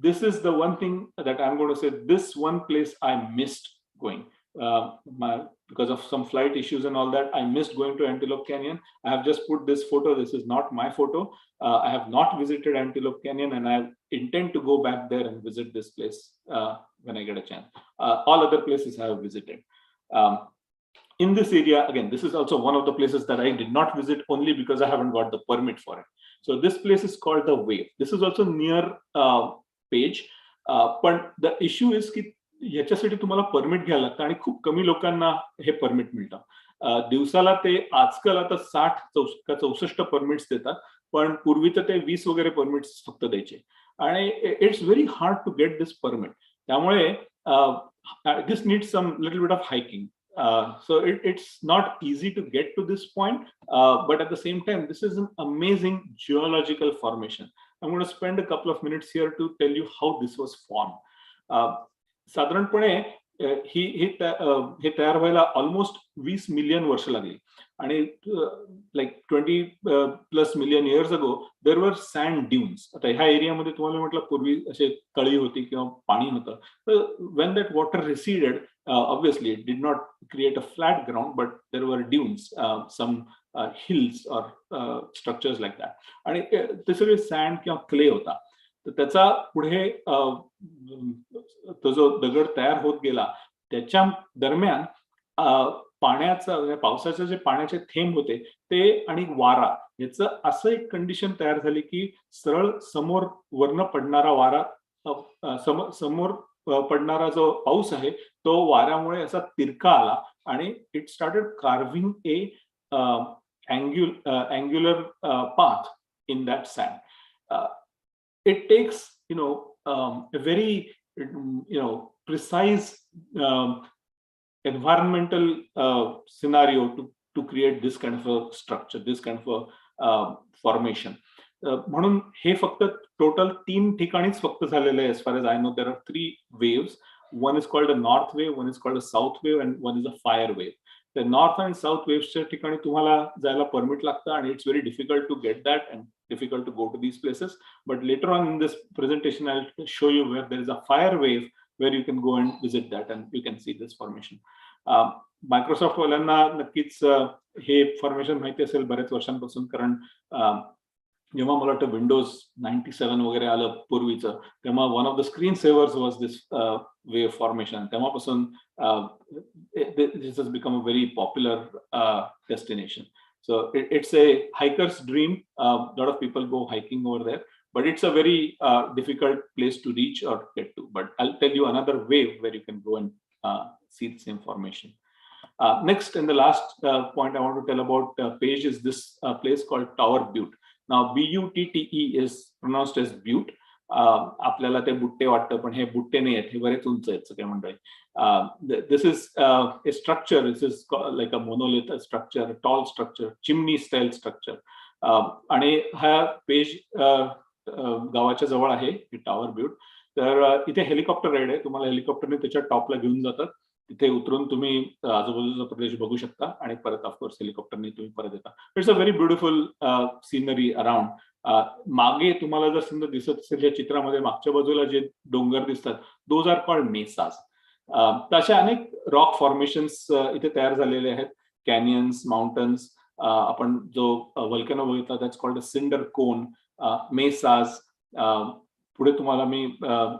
this is the one thing that I'm going to say, this one place I missed going. Because of some flight issues and all that, I missed going to Antelope Canyon. I have just put this photo. This is not my photo. I have not visited Antelope Canyon, and I intend to go back there and visit this place when I get a chance. All other places I have visited. In this area, again, this is also one of the places that I did not visit only because I haven't got the permit for it. So this place is called the Wave. This is also near Page. पण the issue is की याच्यासाठी तुम्हाला permit घ्यायला लागतं, आणि खूप कमी लोकांना हे परमिट मिळतं. दिवसाला ते आजकाल आता 60-64 परमिट्स देतात, पण पूर्वी तर ते 20 वगैरे परमिट्स फक्त द्यायचे, आणि it's very hard to get this permit. त्यामुळे this needs some little bit of hiking. So it's not easy to get to this point, but at the same time, this is an amazing geological formation. I'm going to spend a couple of minutes here to tell you how this was formed. साधारणपणे हे तयार व्हायला almost 20 million वर्ष लागली, आणि like 20+ million years ago देर वर sand dunes. आता ह्या एरियामध्ये तुम्हाला म्हटलं पूर्वी असे तळी होती किंवा पाणी होतं. तर Wien that water receded, obviously it did not create a flat ground, but there were dunes, some hills or structures like that, आणि ते सगळे सँड किंवा क्ले होता. तर त्याचा पुढे तो जो दगड तयार होत गेला, त्याच्या दरम्यान पाण्याचा, पावसाचे जे पाण्याचे थेंब होते ते आणि वारा याचं असं एक कंडिशन तयार झाली की सरळ समोर वरनं पडणारा वारा, समोर पडणारा जो पाऊस आहे तो वाऱ्यामुळे असा तिरका आला, आणि it started carving A angular path in that sand. It takes a very precise environmental scenario to create this kind of a structure, this kind of a formation. म्हणून हे फक्त टोटल 3 ठिकाणीच फक्त झालेलं आहे. as far as I know, there are 3 waves. One is called a north wave, one is called a south wave, and one is a fire wave. The north and south waves ठिकाणी तुम्हाला जायला permit लागतं, and it's very difficult to get that and difficult to go to these places. But later on in this presentation, I'll show you where there is a fire wave where you can go and visit that, and you can see this formation. Microsoft वाल्यांना नक्कीच हे formation माहिती असेल बऱ्याच वर्षांपासून, कारण जेव्हा मला वाटतं विंडोज 97 वगैरे आलं पूर्वीचं, तेव्हा one of the screen savers was this wave formation. तेव्हापासून this has become a very popular destination. So it's a hiker's dream. Lot of people go hiking over there, but it's a very difficult place to reach or get to. But I'll tell you another wave where you can go and see the same formation. Next and the last point I want to tell about Page is this place called Tower Butte. Now Butte is pronounced as Butte. आपल्याला ते बुट्टे वाटतं, पण हे बुट्टे नाही आहेत, हे बरेच उंच आहेत सगळे मंडळी. This is a structure. This is like a monolith structure, a tall structure, chimney style structure. आणि हा पेज गावाच्या जवळ आहे टॉवर ब्यूट. तर इथे हेलिकॉप्टर राईड आहे. तुम्हाला हेलिकॉप्टरने त्याच्या टॉपला घेऊन जातात. तिथे उतरून तुम्ही आजूबाजूचा प्रदेश बघू शकता, आणि परत ऑफकोर्स हेलिकॉप्टरने तुम्ही परत येता. It's a very beautiful scenery around. मागे तुम्हाला जर समजा दिसत असेल या चित्रामध्ये, मागच्या बाजूला जे डोंगर दिसतात, दोज आर कॉल्ड मेसास. अशा अनेक रॉक फॉर्मेशन्स इथे तयार झालेले आहेत, कॅनियन्स, माउंटन्स. आपण जो व्हल्कॅनो बघितला that's called a cinder cone, mesas. पुढे तुम्हाला मी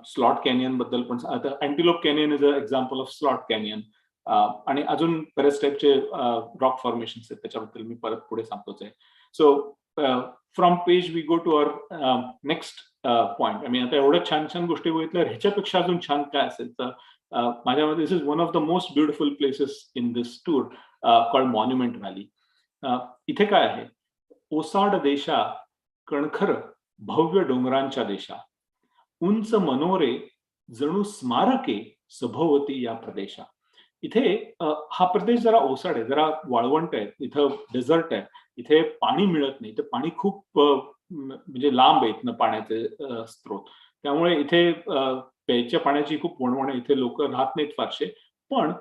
स्लॉट कॅनियन बद्दल पण, Antelope Canyon is a example of slot canyon, आणि अजून बरेच टाईपचे रॉक फॉर्मेशन्स आहेत, त्याच्याबद्दल मी परत पुढे सांगतोच आहे. So from Page we go to our next point. आम्ही आता एवढ्या छान छान गोष्टी बघितल्या, ह्याच्यापेक्षा अजून छान काय असेल तर माझ्या मते this is one of the most beautiful places in this tour called Monument Valley. इथे काय आहे, ओसाड देशा कणखर भव्य डोंगरांच्या देशा, उंच मनोरे जणू स्मारके सभोवती या प्रदेशा. इथे हा प्रदेश जरा ओसाड आहे, जरा वाळवंट आहे, इथं डेझर्ट आहे, इथे पाणी मिळत नाही, इथे पाणी खूप म्हणजे लांब आहे इथनं पाण्याचे स्त्रोत, त्यामुळे इथे प्यायच्या पाण्याची खूप वणवण आहे, इथे लोक राहत नाहीत फारसे. पण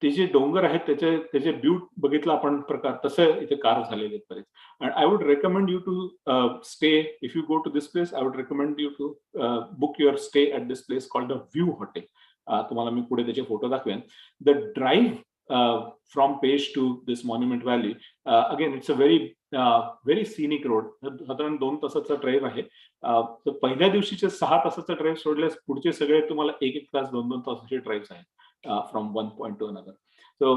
ते जे डोंगर आहेत त्याचे ब्यूट बघितला आपण प्रकार, तसं इथे कार झालेले आहेत बरेच. And I would recommend you to stay, if you go to this place, I would recommend you to book your stay at this place called the View Hotel. तुम्हाला मी पुढे त्याचे फोटो दाखवेन. The drive from Page to this Monument Valley, again it's a very scenic road. साधारण 2 तासाचा drive आहे. तर पहिल्या दिवशीचे 6 तासाचा ड्राईव्ह सोडल्यास पुढचे सगळे तुम्हाला 1-1 तास 2-2 तासाचे ड्राईव्ह आहेत from one point to another. So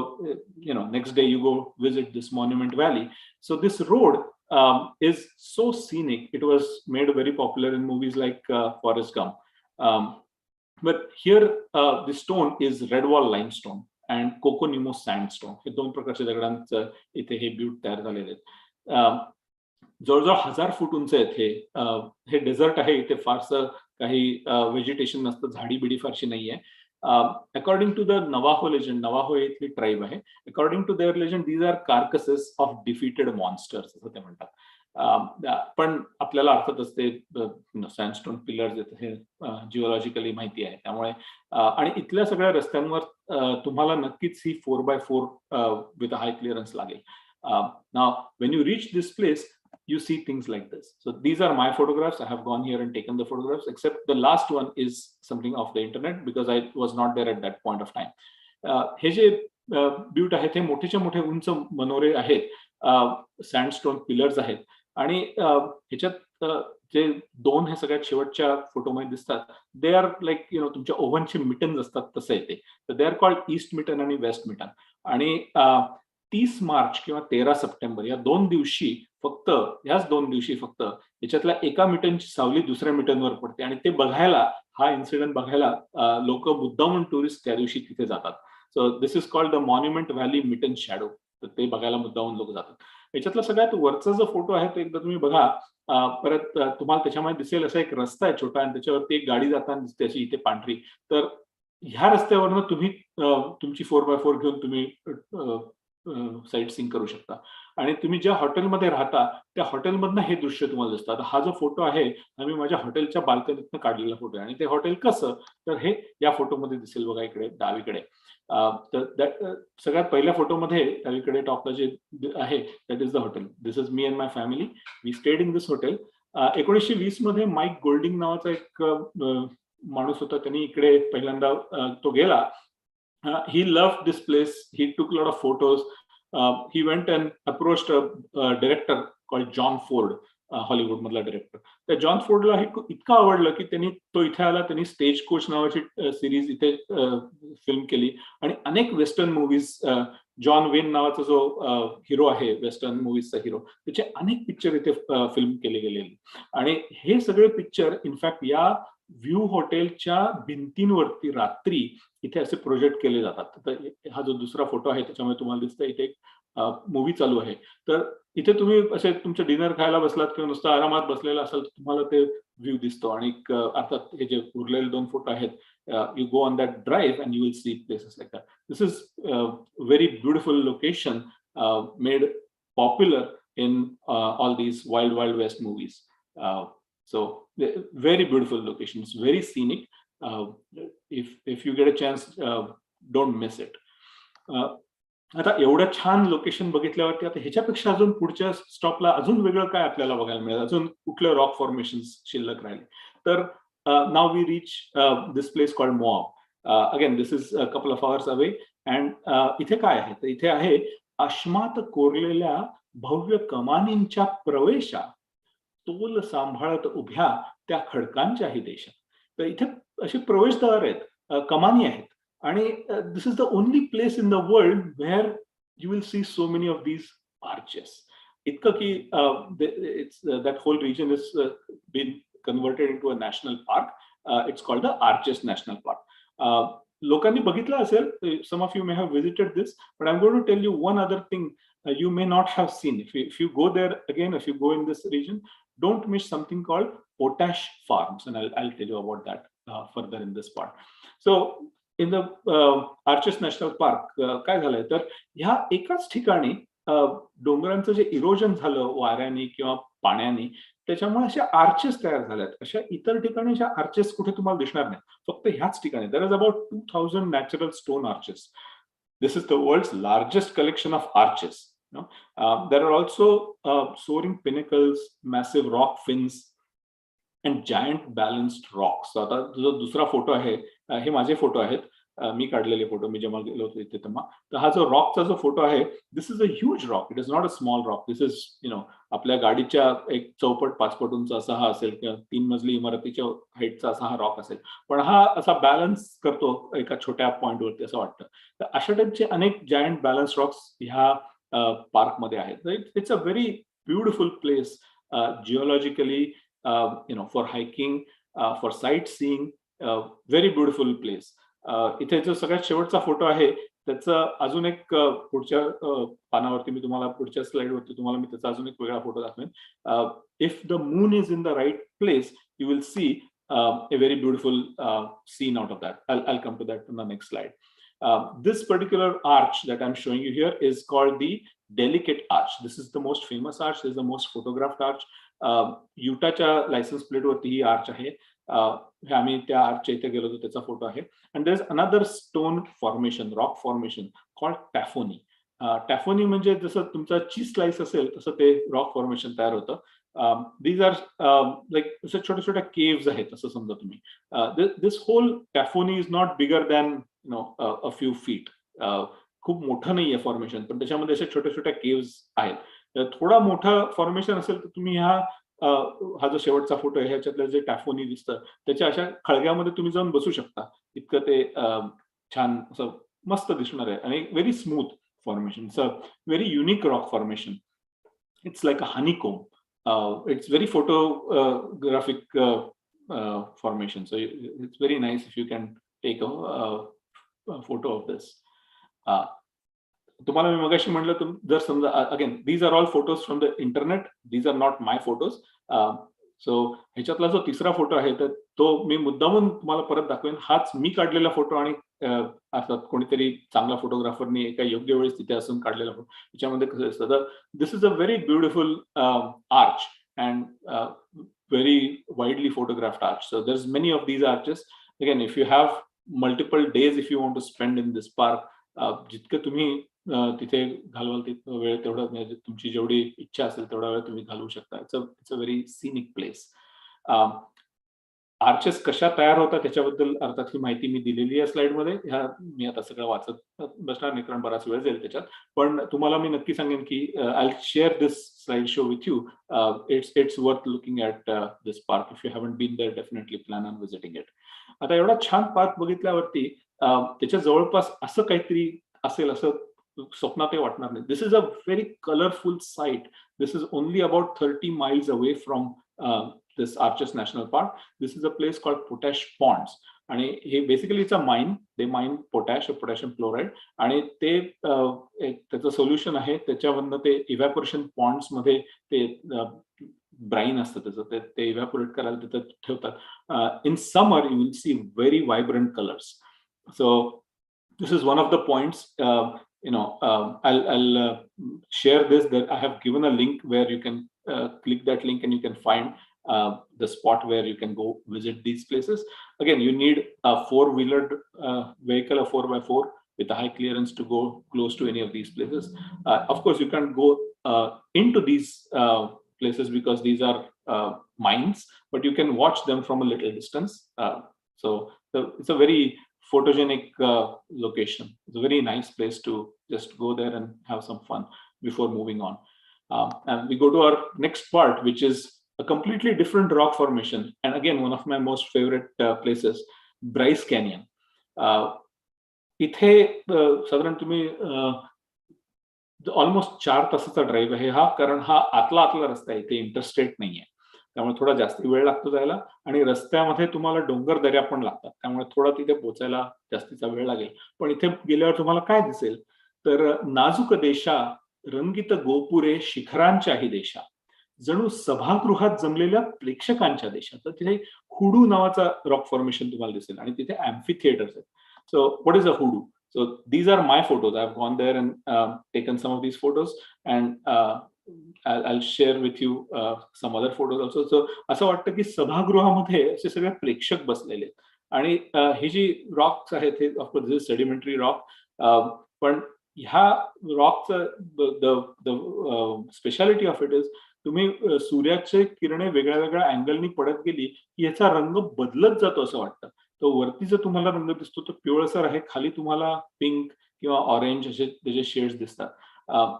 next day you go visit this Monument Valley. So this road is so scenic. It was made very popular in movies like Forrest Gump. But here the stone is red wall limestone and Coconino sandstone. हे 2 प्रकारच्या दगडांचं इथे हे ब्यूट तयार झालेले आहेत. जवळजवळ 1000 फूट उंच आहेत हे डेझर्ट आहे, इथे फारसं काही व्हेजिटेशन नसतं, झाडी बिडी फारशी नाहीये. According to the Navajo legend, Navajo इथली ट्राईब आहे, according to their legend these are carcasses of defeated monsters असं ते म्हणतात. पण आपल्याला अर्थातच ते सँडस्टोन पिलर्स हे जिओलॉजिकली माहिती आहे, त्यामुळे आणि इथल्या सगळ्या रस्त्यांवर तुम्हाला नक्कीच ही 4x4 विथ हाय क्लिअरन्स लागेल. Now when you reach this place you see things like this. So these are my photographs. I have gone here and taken the photographs, except the last one is something off the internet because I was not there at that point of time. हे जे ब्यूट आहे ते मोठेच्या मोठे उंच मनोरे आहेत, sandstone pillars आहेत, आणि ह्याच्यात जे 2 हे सगळ्यात शेवटच्या फोटोमध्ये दिसतात, दे आर लाईक तुमच्या ओव्हनचे मिटन्स असतात तसं आहे ते. तर they are called east mitten आणि वेस्ट मिटन. आणि 30 मार्च किंवा 13 सप्टेंबर या 2 दिवशी फक्त, ह्याच 2 दिवशी फक्त याच्यातल्या एका मिटनची सावली दुसऱ्या मिटनवर पडते, आणि ते बघायला, हा इन्सिडेंट बघायला लोक मुद्दामून टुरिस्ट त्या दिवशी तिथे जातात. So this is called the monument valley mitten shadow. तर ते बघायला मुद्दामून लोक जातात. याच्यातला सगळ्यात वरचा जो फोटो आहे तो एकदा तुम्ही बघा. परत तुम्हाला त्याच्यामध्ये दिसेल असा एक रस्ता आहे छोटा, आणि त्याच्यावरती एक गाडी जाताना दिसते अशी इथे पांढरी. तर ह्या रस्त्यावरनं तुम्ही तुमची 4x4 घेऊन तुम्ही साईट सीइंग करू शकता. आणि तुम्ही ज्या हॉटेलमध्ये राहता त्या हॉटेलमधनं हे दृश्य तुम्हाला दिसतं. आता हा जो फोटो आहे हा मी माझ्या हॉटेलच्या बाल्कनीतनं काढलेला फोटो आहे, आणि ते हॉटेल कसं, तर हे या फोटोमध्ये दिसेल बघा इकडे डावीकडे. तर सगळ्यात पहिल्या फोटोमध्ये डावीकडे टॉपला जे आहे that is the hotel. This is me and my family. We stayed in this hotel. 1920 मध्ये माईक गोल्डिंग नावाचा एक माणूस होता, त्यांनी इकडे पहिल्यांदा तो गेला. He loved this place. He took a lot of photos. He went and approached a director called John Ford, Hollywood मधला डायरेक्टर. त्या जॉन फोर्डला हे इतकं आवडलं की त्यांनी तो इथे आला, त्यांनी स्टेज कोच नावाची सिरीज इथे फिल्म केली, आणि अनेक वेस्टर्न मूवीज, जॉन वेन नावाचा जो हिरो आहे वेस्टर्न मूवीजचा हिरो, त्याचे अनेक पिक्चर इथे फिल्म केले गेलेले. आणि हे सगळे पिक्चर इनफॅक्ट या व्ह्यू हॉटेलच्या भिंतींवरती रात्री इथे असे प्रोजेक्ट केले जातात. तर हा जो दुसरा फोटो आहे त्याच्यामध्ये तुम्हाला दिसतं इथे एक मूवी चालू आहे. तर इथे तुम्ही असे तुमचं डिनर खायला बसलात किंवा नुसतं आरामात बसलेला असाल तर तुम्हाला ते व्ह्यू दिसतो. आणि अर्थात हे जे उरलेले 2 फोटो आहेत, you go on that drive and you will see places like that. This is very beautiful location made popular in all these Wild West movies. So very beautiful locations, very scenic. If you get a chance, don't miss it. आता एवढं छान location बघितल्यावरती आता ह्याच्यापेक्षा अजून पुढच्या स्टॉपला अजून वेगळं काय आपल्याला बघायला मिळेल, अजून कुठले रॉक फॉर्मेशन्स शिल्लक राहिले. तर now we reach this place called Moab. Again this is a couple of hours away. And इथे काय आहे, तर इथे आहे अश्मात कोरलेल्या भव्य कमानींच्या प्रवेशा तोल सांभाळत उभ्या त्या खडकांच्याही देशा. तर इथे असे प्रवेशद्वार आहेत, कमानी आहेत, आणि this is the only place in the world where you will see so many of these arches. इतकं की it's that whole region is been converted into a national park. It's called the Arches National Park. लोकांनी बघितलं असेल, some of you may have visited this, but I am going to tell you one other thing you may not have seen. If you go there again, if you go in this region, don't miss something called potash farms, and I'll tell you about that further in this part. So in the Arches National Park, काय झालंय तर ह्या एकाच ठिकाणी डोंगरांचं जे erosion झालं वाऱ्याने किंवा पाण्याने, त्याच्यामुळे अशा आर्चेस तयार झाल्यात. अशा इतर ठिकाणी अशा आर्चेस कुठे तुम्हाला दिसणार नाही, फक्त ह्याच ठिकाणी. There is about 2000 natural stone arches. This is the world's largest collection of arches. There are also soaring pinnacles, massive rock fins, and giant balanced rocks. So आता जो दुसरा फोटो आहे, हे माझे फोटो आहेत, मी काढलेले फोटो, मी जेव्हा गेलो होतो इथे तेव्हा. तर हा जो रॉकचा जो फोटो आहे, this is a huge rock. It is not a small rock. This is आपल्या गाडीच्या एक चौपट 5 पट उंच असा हा असेल, किंवा 3 मजली इमारतीच्या हाईटचा असा हा रॉक असेल, पण हा असा बॅलन्स करतो एका छोट्या पॉइंटवरती असं वाटतं. तर अशा टाईपचे अनेक जायंट बॅलन्स रॉक्स ह्या पार्कमध्ये आहेत. It's a very beautiful place geologically, for hiking, for site seeing. Very beautiful place. इथे जो सगळ्यात शेवटचा फोटो आहे, त्याचं अजून एक पुढच्या पानावरती मी तुम्हाला, पुढच्या स्लाइडवरती तुम्हाला मी त्याचा अजून एक वेगळा फोटो दाखवेन. If the moon is in the right place, you will see a very beautiful scene out of that. I'll come to that in the next slide. This particular arch that I'm showing you here is called the Delicate Arch. This is the most famous arch. This is the most photographed arch. युटाच्या licence प्लेटवरती ही arch आहे. आम्ही त्या आर्चच्या इथे गेलो होतो, त्याचा फोटो आहे. And there is another stone formation, rock formation called tafoni. Tafoni म्हणजे जसं तुमचा चीज स्लाइस असेल तसं ते रॉक फॉर्मेशन तयार होतं. दीज आर लाईक अशा छोट्या छोट्या केव्स आहेत असं समजा तुम्ही. This hole tafoni is not bigger than a few feet. खूप मोठं नाहीये फॉर्मेशन, पण त्याच्यामध्ये अशा छोट्या छोट्या केव्स आहेत. थोडा मोठा फॉर्मेशन असेल तर तुम्ही हा जो शेवटचा फोटो आहे ह्याच्यातलं जे टॅफोनी दिसतं, त्याच्या अशा खळग्यामध्ये तुम्ही जाऊन बसू शकता. इतकं ते छान असं मस्त दिसणार आहे, आणि very smooth formation. It's a very unique rock formation. It's like a honeycomb. It's very photographic formation. So it's very nice if you can take a photo of this. तुम्हाला मी मगाशी म्हटलं, जर समजा, again these are all photos from the internet, these are not my photos. So ह्याच्यातला जो तिसरा photo आहे तर तो मी मुद्दामून तुम्हाला परत दाखवेन. हाच मी काढलेला फोटो, आणि असं कोणीतरी चांगला फोटोग्राफरनी एका योग्य वेळेस तिथे असून काढलेला फोटो. त्याच्यामध्ये कसं असतं, तर this is a very beautiful arch and very widely photographed arch. So there is many of these arches. Again, if you have multiple days if you want to spend in this park, जितकं तुम्ही तिथे घालवाल वेळ तेवढं, म्हणजे तुमची जेवढी इच्छा असेल तेवढा वेळ तुम्ही घालवू शकता. It's a very scenic place. Arches कशा तयार होतात त्याच्याबद्दल अर्थात ही माहिती मी दिलेली आहे स्लाइडमध्ये. मी आता सगळं वाचत बसणार नाही, कारण बराच वेळ जाईल त्याच्यात. पण तुम्हाला मी नक्की सांगेन की I share this slide show with you. It's worth looking at this park. If you haven't been there, definitely plan on visiting it. आता एवढा छान पार्क बघितल्यावरती त्याच्या जवळपास असं काहीतरी असेल असं स्वप्नातही वाटणार नाही. This is a very colourful site. This is only about 30 miles away from this Arches National Park. This is a place called Potash Ponds, आणि हे basically it's a mine. They mine potash, potassium chloride, आणि ते त्याचं solution आहे. त्याच्यावरनं ते evaporation Pond's मध्ये ते ब्राईन असतं त्याचं, ते इव्हॅपोरेट करायला तिथं ठेवतात. In summer you will C very vibrant colours. So this is one of the points. I'll share this, that I have given a link where you can click that link and you can find the spot where you can go visit these places. Again, you need a 4-wheeled vehicle, a 4x4 with a high clearance to go close to any of these places. Of course, you can't go into these places because these are mines, but you can watch them from a little distance. So it's a very photogenic location. It's a very nice place to just go there and have some fun before moving on. And we go to our next part, which is a completely different rock formation. And again, one of my most favorite places, Bryce Canyon. इथे साधारण तुम्ही almost 4 तासाचा drive आहे हा, कारण हा आतला रस्ता आहे, इथे इंटरस्टेट नाहीये, त्यामुळे थोडा जास्त वेळ लागतो जायला. आणि रस्त्यामध्ये तुम्हाला डोंगर दऱ्या पण लागतात, त्यामुळे थोडा तिथे पोचायला जास्तीचा वेळ लागेल. पण इथे गेल्यावर तुम्हाला काय दिसेल तर नाजूक देशा रंगीत गोपुरे शिखरांच्याही देशा, जणू सभागृहात जमलेल्या प्रेक्षकांच्या देशात. तर तिथे हुडू नावाचा रॉक फॉर्मेशन तुम्हाला दिसेल आणि तिथे अॅम्फी थिएटर्स आहेत. So what is a hoodoo? So these are my photos. I've gone there and taken some of these photos, and I'll share with you some other photos also. So असं वाटतं की सभागृहामध्ये असे सगळे प्रेक्षक बसलेले आहेत आणि ही जी रॉक्स आहेत हे ऑफकोर्स दिस सेडिमेंटरी रॉक, पण ह्या रॉकचं स्पेशालिटी ऑफ इट इज तुम्ही सूर्याचे किरणे वेगळ्या वेगळ्या अँगलनी पडत गेली की याचा रंग बदलत जातो असं वाटतं. तो वरती जर तुम्हाला रंग दिसतो तो पिवळसर आहे, खाली तुम्हाला पिंक किंवा ऑरेंज असे त्याचे शेड्स दिसतात.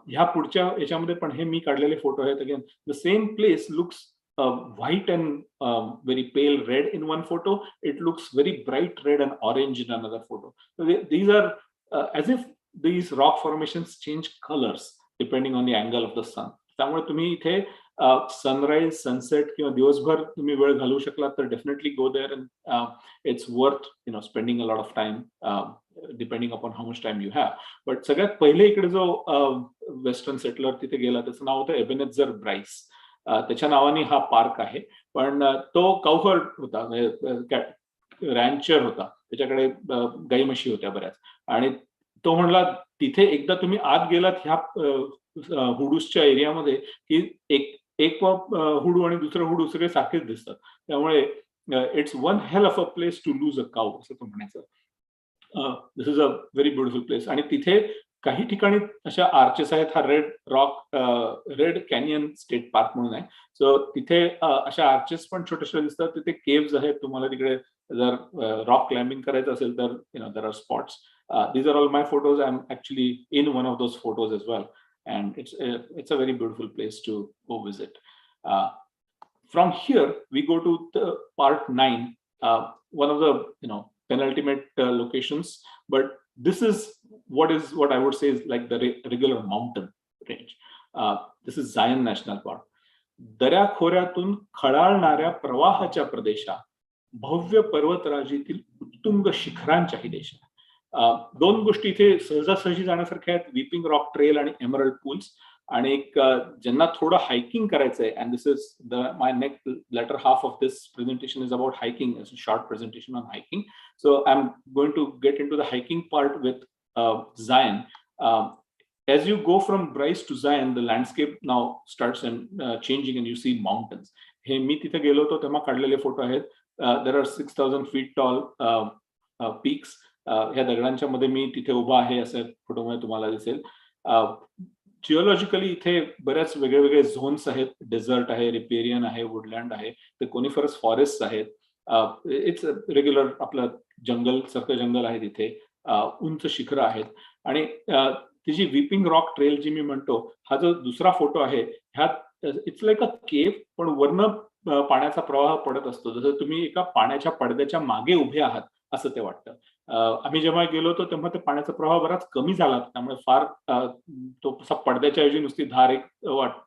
ह्या पुढच्या याच्यामध्ये पण हे मी काढलेले फोटो आहेत. Again the same place looks white and very pale red in one photo, it looks very bright red and orange in another photo. These are as if these rock formations change colours depending on the angle of the sun. त्यामुळे तुम्ही इथे sunrise sunset किंवा दिवसभर तुम्ही वेळ घालवू शकलात तर definitely go there and it's worth spending a lot of time depending upon how much time you have. But सगळ्यात पहिले इकडे जो वेस्टर्न सेटलर तिथे गेला त्याचं नाव होतं एबेनेझर ब्राईस. त्याच्या नावाने हा पार्क आहे, पण तो काउहर्ड होता, म्हणजे रॅन्चर होता, त्याच्याकडे गाई म्हशी होत्या बऱ्याच. आणि तो म्हणला तिथे एकदा तुम्ही आत गेलात ह्या हुडूसच्या एरियामध्ये की एक हुडू आणि दुसरं हुडू सगळे सारखेच दिसतात. त्यामुळे it's one hell of a place to lose a cow असं तो म्हणायचं. This is a very beautiful place. आणि तिथे काही ठिकाणी अशा आर्चेस आहेत. हा रेड कॅनियन स्टेट पार्क म्हणून आहे. सो तिथे अशा आर्चेस पण छोट्याशा दिसतात. तिथे केव्स आहेत. तुम्हाला तिकडे जर रॉक क्लाइम्बिंग करायचं असेल तर there are spots. These are all my photos. I'm actually in one of those photos as well, and it's a very beautiful place to go visit. From here we go to the part 9, one of the penultimate locations, but this is what I would say is like the regular mountain range. This is Zion National Park. दऱ्या खोऱ्यातून खळाळणाऱ्या प्रवाहाच्या प्रदेशा, भव्य पर्वतराजीतील उत्तुंग शिखरांच्याही देशा. दोन गोष्टी इथे सहजासहजी जाण्यासारख्या आहेत, वीपिंग रॉक ट्रेल आणि एमरल्ड पूल्स. आणि एक ज्यांना थोडं हायकिंग करायचंय, and this is my next letter half of this presentation is about hiking, short presentation on hiking. So I am going to get in to the hiking part with Zion. As you go from Bryce to Zion, the landscape now starts changing and you see mountains. हे मी तिथे गेलो होतो तेव्हा काढलेले photo आहेत. There are 6,000 feet tall peaks. ह्या दगडांच्या मध्ये मी तिथे उभा आहे असं फोटोमध्ये तुम्हाला दिसेल. जिओलॉजिकली इथे बऱ्याच वेगळे वेगळे झोन्स आहेत. डेझर्ट आहे, रिपेरियन आहे, वुडलँड आहे, ते कोनिफरस फॉरेस्ट आहेत. इट्स रेग्युलर आपलं जंगल सारखं जंगल आहे तिथे. उंच शिखरं आहेत. आणि ती जी वीपिंग रॉक ट्रेल जी मी म्हणतो, हा जो दुसरा फोटो आहे ह्यात इट्स लाईक अ केव, पण वरनं पाण्याचा प्रवाह पडत असतो. जसं तुम्ही एका पाण्याच्या पडद्याच्या मागे उभे आहात असं ते वाटतं. आम्ही जेव्हा गेलो होतो तेव्हा ते पाण्याचा प्रवाह बराच कमी झाला, त्यामुळे फार तो असा पडद्याच्या ऐवजी नुसती धार एक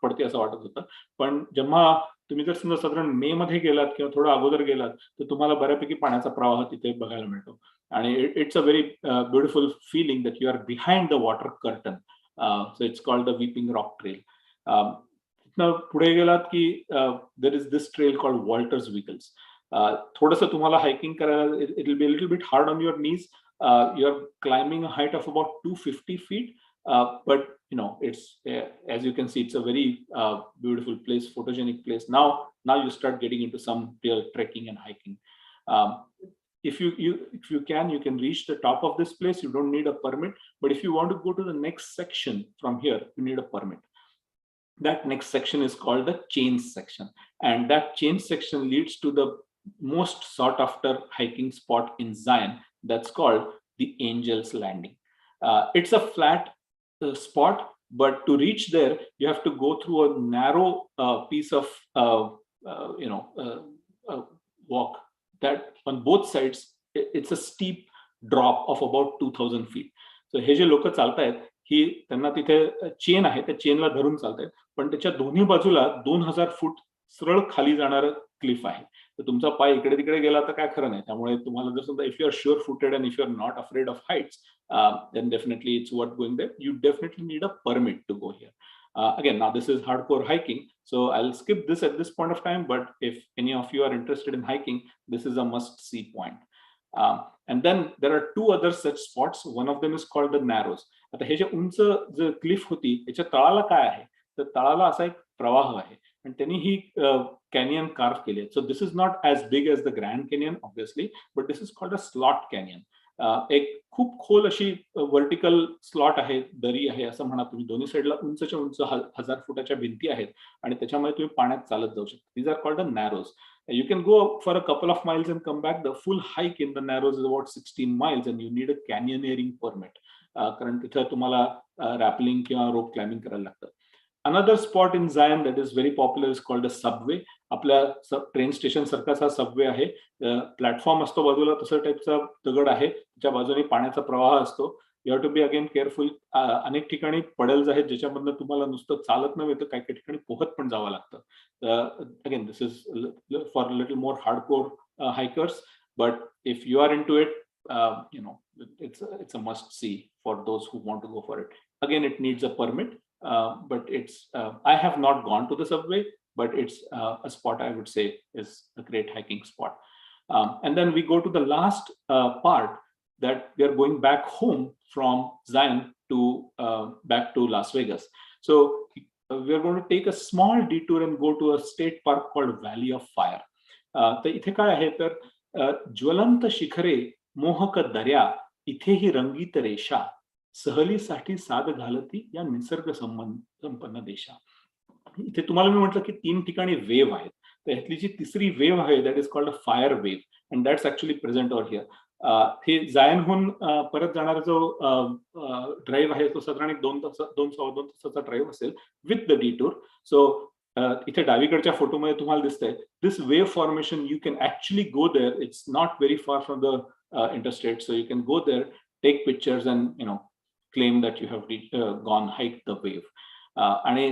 पडते असं वाटत होतं. पण जेव्हा तुम्ही जर समजा साधारण मे मध्ये गेलात किंवा थोडं अगोदर गेलात तर तुम्हाला बऱ्यापैकी पाण्याचा प्रवाह तिथे बघायला मिळतो. आणि it's a very beautiful feeling that you are behind the water curtain. So it's called the weeping rock trail. पुढे गेलात की there is this trail called Walter's wiggles. थोडंसं तुम्हाला हायकिंग करायला it will be a little bit hard on your knees. You are climbing a height of about 250 feet. But it's as you can see, it's a very beautiful place, photogenic place. Now you start getting into some real trekking and hiking. If you can reach the top of this place, you don't need a permit. But if you want to go to the next section from here, you need a permit. That next section is called the chains section, and that chains section leads to the most sought after hiking spot in Zion, that's called the Angel's Landing. It's a flat spot, but to reach there you have to go through a narrow piece of walk that on both sides it's a steep drop of about 2000 feet. So हे जे लोक चालतायत ही त्यांना तिथे chain आहे, त्या चेनला धरून चालतायत, पण त्याच्या दोन्ही बाजूला 2000 फूट सरळ खाली जाणारं क्लिफ आहे. तर तुमचा पाय इकडे तिकडे गेला तर काय खरं नाही. त्यामुळे तुम्हाला जर समजा if you are sure footed and if you are not afraid of heights, then definitely it's worth going there. You definitely need a permit to go here. Again, now this is hardcore hiking, so I'll skip this at this point of time, but if any of you are interested in hiking, this is a must see point. And then there are two other such spots. One of them is called the Narrows. आता हे जे उंच जे Cliff होती याच्या तळाला काय आहे, तर तळाला असा एक प्रवाह आहे आणि त्यांनी ही कॅनियन कार्व केली आहे. So this is not as big as the Grand Canyon obviously, but this is called a slot canyon. एक खूप खोल अशी वर्टिकल स्लॉट आहे, दरी आहे असं म्हणा तुम्ही. दोन्ही साईडला उंचच्या उंच 1000 फुटाच्या भिंती आहेत आणि त्याच्यामुळे तुम्ही पाण्यात चालत जाऊ शकता. These are called the Narrows. You can go for a couple of miles and come back. The full hike in the Narrows is about 16 miles and you need a canyoneering permit. कारण तिथे तुम्हाला rappelling किंवा रोप climbing करायला लागतं. Another spot in Zion that is very popular is called a subway. आपल्या train station सारखाच हा Subway आहे. प्लॅटफॉर्म असतो बाजूला, तसं टाईपचा दगड आहे, त्याच्या बाजूने पाण्याचा प्रवाह असतो. You have to be again careful. अनेक ठिकाणी पडेल्स आहेत ज्याच्यामधनं तुम्हाला नुसतं चालत नव्हे तर काही काही ठिकाणी पोहत पण जावं लागतं. Again this is for little more hardcore hikers, but if you are into it, it's a must see for those who want to go for it. Again, it needs a permit, but I have not gone to the subway, but it's a spot I would say is a great hiking spot. And then we go to the last part, that we are going back home from Zion to back to Las Vegas. So we are going to take a small detour and go to a state park called Valley of Fire. तर इथे काय आहे तर ज्वलंत शिखरे मोहक दर्या इथेही रंगीत रेषा सहलीसाठी साद घालती या निसर्ग संपन्न देशा. इथे तुम्हाला मी म्हटलं की 3 ठिकाणी वेव्ह आहेत, तर ह्यातली जी तिसरी वेव्ह आहे that is called a fire wave, and that's actually present over here. हे जायनहून परत जाणारा जो ड्राईव्ह आहे तो साधारण 2-2.25 तासाचा ड्राईव्ह असेल विथ द डिटूर. सो इथे डावीकडच्या फोटोमध्ये तुम्हाला दिसतंय this wave formation. You can actually go there. It's not very far from the interstate, so you can go there, take pictures and claim that you have gone hike the wave. आणि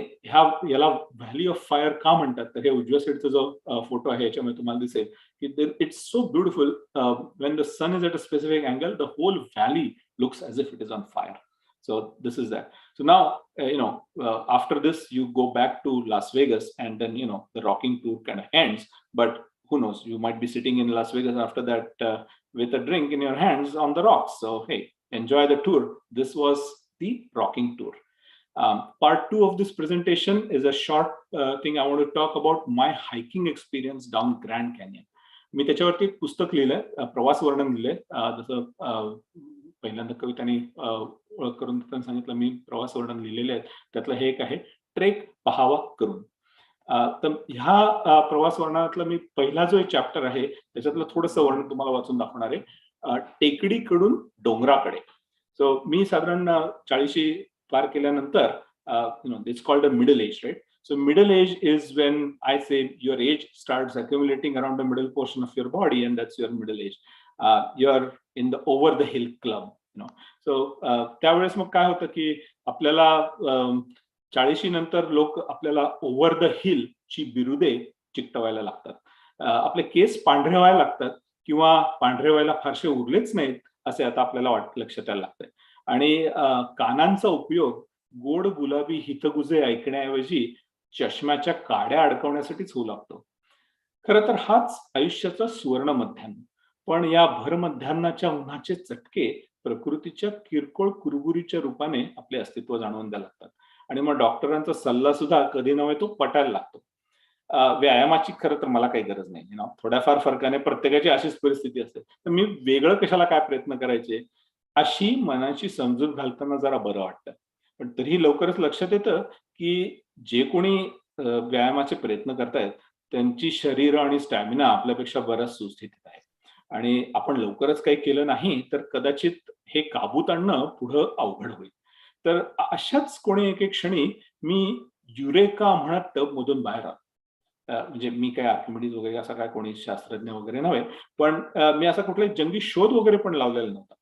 याला valley of fire का म्हणतात, तर हे उजव्या साईडचा जो photo आहे याच्यामध्ये तुम्हाला दिसेल की it's so beautiful. When the sun is at a specific angle, the whole valley looks as if it is on fire. So this is that. So now after this you go back to Las Vegas and then the rocking tour kind of ends, but who knows, you might be sitting in Las Vegas after that with a drink in your hands on the rocks. So hey, enjoy the tour. This was the rocking tour. Part 2 of this presentation is a short thing. I want to talk about my hiking experience down Grand Canyon. मी त्याच्यावरती एक पुस्तक लिहिलंय, प्रवास वर्णन लिहिलंय. जसं पहिल्यांदा कवितांनी ओळख करून सांगितलं, मी प्रवास वर्णन लिहिलेले आहेत. त्यातलं हे एक आहे, ट्रेक पहावा करून. तर ह्या प्रवास वर्णनातला मी पहिला जो एक चॅप्टर आहे त्याच्यातलं थोडंसं वर्णन तुम्हाला वाचून दाखवणार आहे. टेकडीकडून डोंगराकडे. सो मी साधारण 40 पार केल्यानंतर it's called a middle age, right? So middle age is when I say your age starts accumulating around the middle portion of your body, and that's your middle age. You're in the over the hill club, So त्यावेळेस मग काय होतं की आपल्याला 40 नंतर लोक आपल्याला over the hill ची बिरुदे चिकटवायला लागतात. आपले केस पांढरे व्हायला लागतात किंवा पांढरे व्हायला फारसे उरलेच नाहीत असे आता आपल्याला लक्षात यायला लागतंय. आणि कानांचा उपयोग गोड गुलाबी हितगुजे ऐकण्याऐवजी चष्म्याच्या काड्या अडकवण्यासाठीच होऊ लागतो. खरं तर हाच आयुष्याचा सुवर्ण मध्यान्ह. पण या भर मध्यान्हाच्या उन्हाचे चटके प्रकृतीच्या किरकोळ कुरबुरीच्या रूपाने आपले अस्तित्व जाणवून द्यायला लागतात. आणि मग डॉक्टरांचा सल्ला सुद्धा कधी नव्हे तो पटायला लागतो. व्यायामाची खरं तर मला काही गरज नाही. थोड्याफार फरकाने प्रत्येकाची अशीच परिस्थिती असते, तर मी वेगळं कशाला काय प्रयत्न करायचे अशी मनाची समजूत घालताना जरा बरं वाटतं. पण तरीही लवकरच लक्षात येतं की जे कोणी व्यायामाचे प्रयत्न करतायत त्यांची शरीर आणि स्टॅमिना आपल्यापेक्षा बऱ्याच सुस्थितीत आहे. आणि आपण लवकरच काही केलं नाही तर कदाचित हे काबूत आणणं पुढं अवघड होईल. तर अशाच कोणी एक क्षणी मी युरेका म्हणत टब मधून बाहेर आलो. म्हणजे मी काय आर्किमिडीज वगैरे असा काय कोणी शास्त्रज्ञ वगैरे नव्हे, पण मी असा कुठलाही जंगी शोध वगैरे पण लावलेला नव्हता.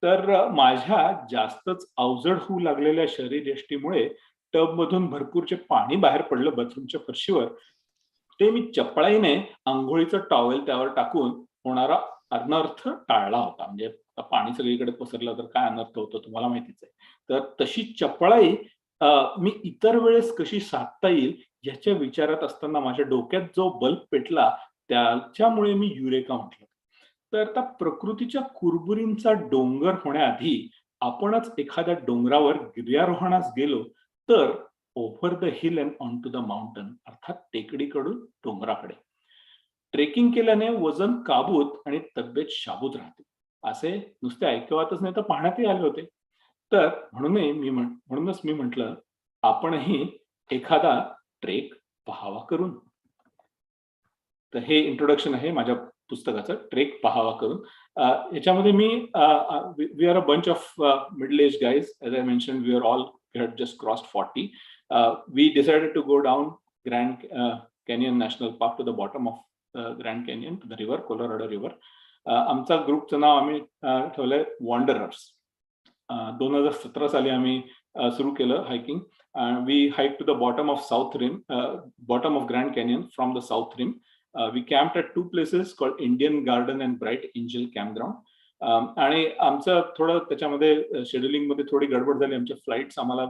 तर माझ्या जास्तच अवजड होऊ लागलेल्या शरीरयष्टीमुळे टब मधून भरपूरचे पाणी बाहेर पडलं बाथरूमच्या फरशीवर. ते मी चपळाईने अंघोळीचं टॉवेल त्यावर टाकून होणारा अनर्थ टाळला होता. म्हणजे पाणी सगळीकडे पसरलं तर काय अनर्थ होतो तुम्हाला माहितीच आहे. तर तशी चपळाई मी इतर वेळेस कशी साधता येईल याच्या विचारात असताना माझ्या डोक्यात जो बल्ब पेटला त्याच्यामुळे मी युरेका म्हटलं. तर त्या प्रकृतीच्या कुरबुरींचा डोंगर होण्याआधी आपणच एखाद्या डोंगरावर गिर्यारोहणास गेलो तर over the hill and on to the mountain अर्थात टेकडीकडून डोंगराकडे. ट्रेकिंग केल्याने वजन काबूत आणि तब्येत शाबूत राहते असे नुसते ऐकवातच नाही तर पाहण्यातही आले होते. तर म्हणूनच मी म्हटलं आपणही एखादा ट्रेक पहावा करून. तर हे इंट्रोडक्शन आहे माझ्या पुस्तकाचं ट्रेक पहावा करून. याच्यामध्ये मी we are a bunch of middle age guys as I mention we are all we had just crossed 40. We decided to go down Grand Canyon National Park to the bottom of Grand Canyon to the river Colorado river. आमचा ग्रुपचं नाव आम्ही ठेवलंय wanderers. 2017 साली आम्ही सुरू केलं hiking. We hike to the bottom of South Rim bottom of Grand Canyon from the South Rim. We camped at two places called Indian Garden and Bright Angel Campground. आणि आमचं थोडं त्याच्यामध्ये शेड्युलिंग मध्ये थोडी गडबड झाली. आमच्या फ्लाईट्स आम्हाला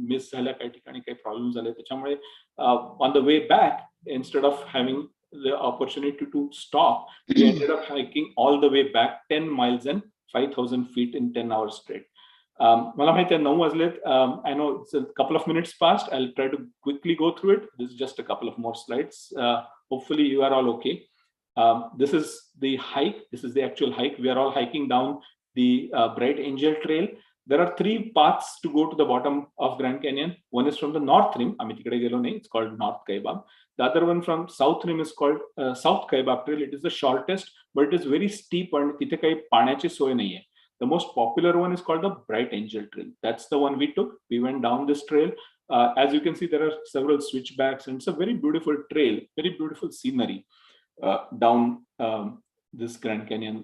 मिस झाल्या, काही ठिकाणी काही प्रॉब्लेम झाले. त्याच्यामुळे on the way back instead of having the opportunity to stop we ended up hiking all the way back 10 miles and 5,000 feet in 10 hours straight. मला माहिती आहे 9 वाजलेत. I know it's a couple of minutes past. I'll try to quickly go through it. This is just a couple of more slides. Hopefully you are all okay. This is the hike. This is the actual hike. We are all hiking down the Bright Angel Trail. There are 3 paths to go to the bottom of Grand Canyon. One is from the North Rim. आम्ही तिकडे गेलो नाही. It's called North Kaibab. The other one from South Rim is called South Kaibab Trail. It is the shortest, but it is very steep and तिथे काही पाण्याची सोय नाहीये. The most popular one is called the Bright Angel Trail. That's the one we took. We went down this trail. As you can see, there are several switchbacks, and it's a very beautiful trail, very beautiful scenery down this Grand Canyon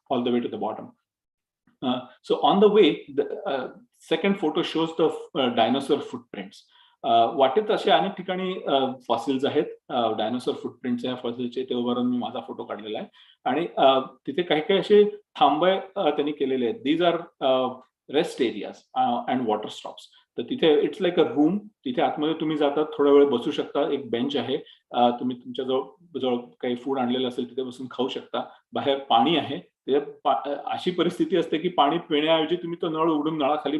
all the way to the bottom. So on the way, the second photo shows the dinosaur footprints. वाटेत असे अनेक ठिकाणी fossils आहेत. Dinosaur footprints या फॉसिल्सचे ते उभारून मी माझा photo काढलेला आहे. आणि तिथे काही काही असे थांबे त्यांनी केलेले आहेत. These are rest areas and water stops. तर तिथे इट्स लाईक अ रूम. तिथे आतमध्ये तुम्ही जाता, थोडा वेळ बसू शकता. एक बेंच आहे. तुम्ही तुमच्या जवळ काही फूड आणलेलं असेल तिथे बसून खाऊ शकता. बाहेर पाणी आहे. अशी परिस्थिती असते की पाणी पिण्याऐवजी तुम्ही तो नळ उघडून नळाखाली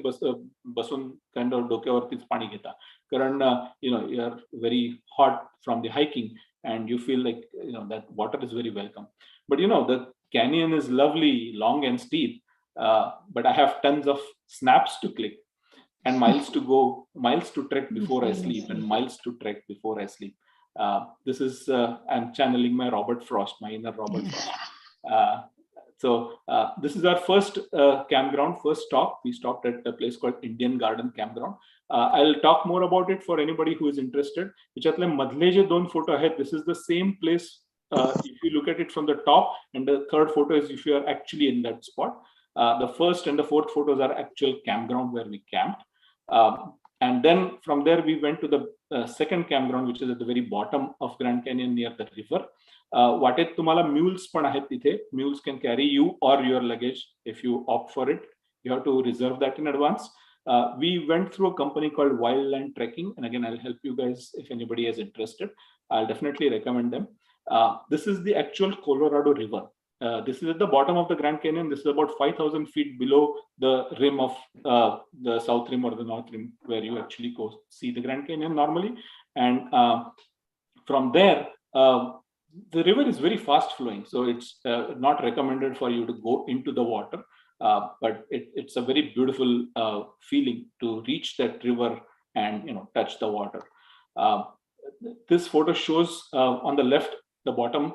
बसून काइंड ऑफ डोक्यावरतीच पाणी घेता. कारण you are very hot from the hiking and you feel like that water is very welcome. But the canyon is lovely, long and steep, but I have tons of snaps to click and miles to go, miles to trek before I sleep and miles to trek before I sleep. This is I'm channeling my Robert Frost, my inner Robert Frost. So this is our first campground, first stop. We stopped at a place called Indian Garden Campground. I'll talk more about it for anybody who is interested. याच्यातले मधले जे 2 photo आहेत, this is the same place if you look at it from the top, and the third photo is if you are actually in that spot. The first and the fourth photos are actual campground where we camped. And then from there we went to the second campground, which is at the very bottom of Grand Canyon near the river. वाटेत तुम्हाला mules पण आहेत तिथे. Mules can carry you or your luggage if you opt for it. You have to reserve that in advance. We went through a company called Wildland Trekking, and again I'll help you guys if anybody is interested. I'll definitely recommend them. This is the actual Colorado River. This is at the bottom of the Grand Canyon. This is about 5,000 feet below the rim of the South Rim or the North Rim, where you actually go see the Grand Canyon normally. And from there, the river is very fast flowing, so it's not recommended for you to go into the water. But it's a very beautiful feeling to reach that river and touch the water. This photo shows on the left, the bottom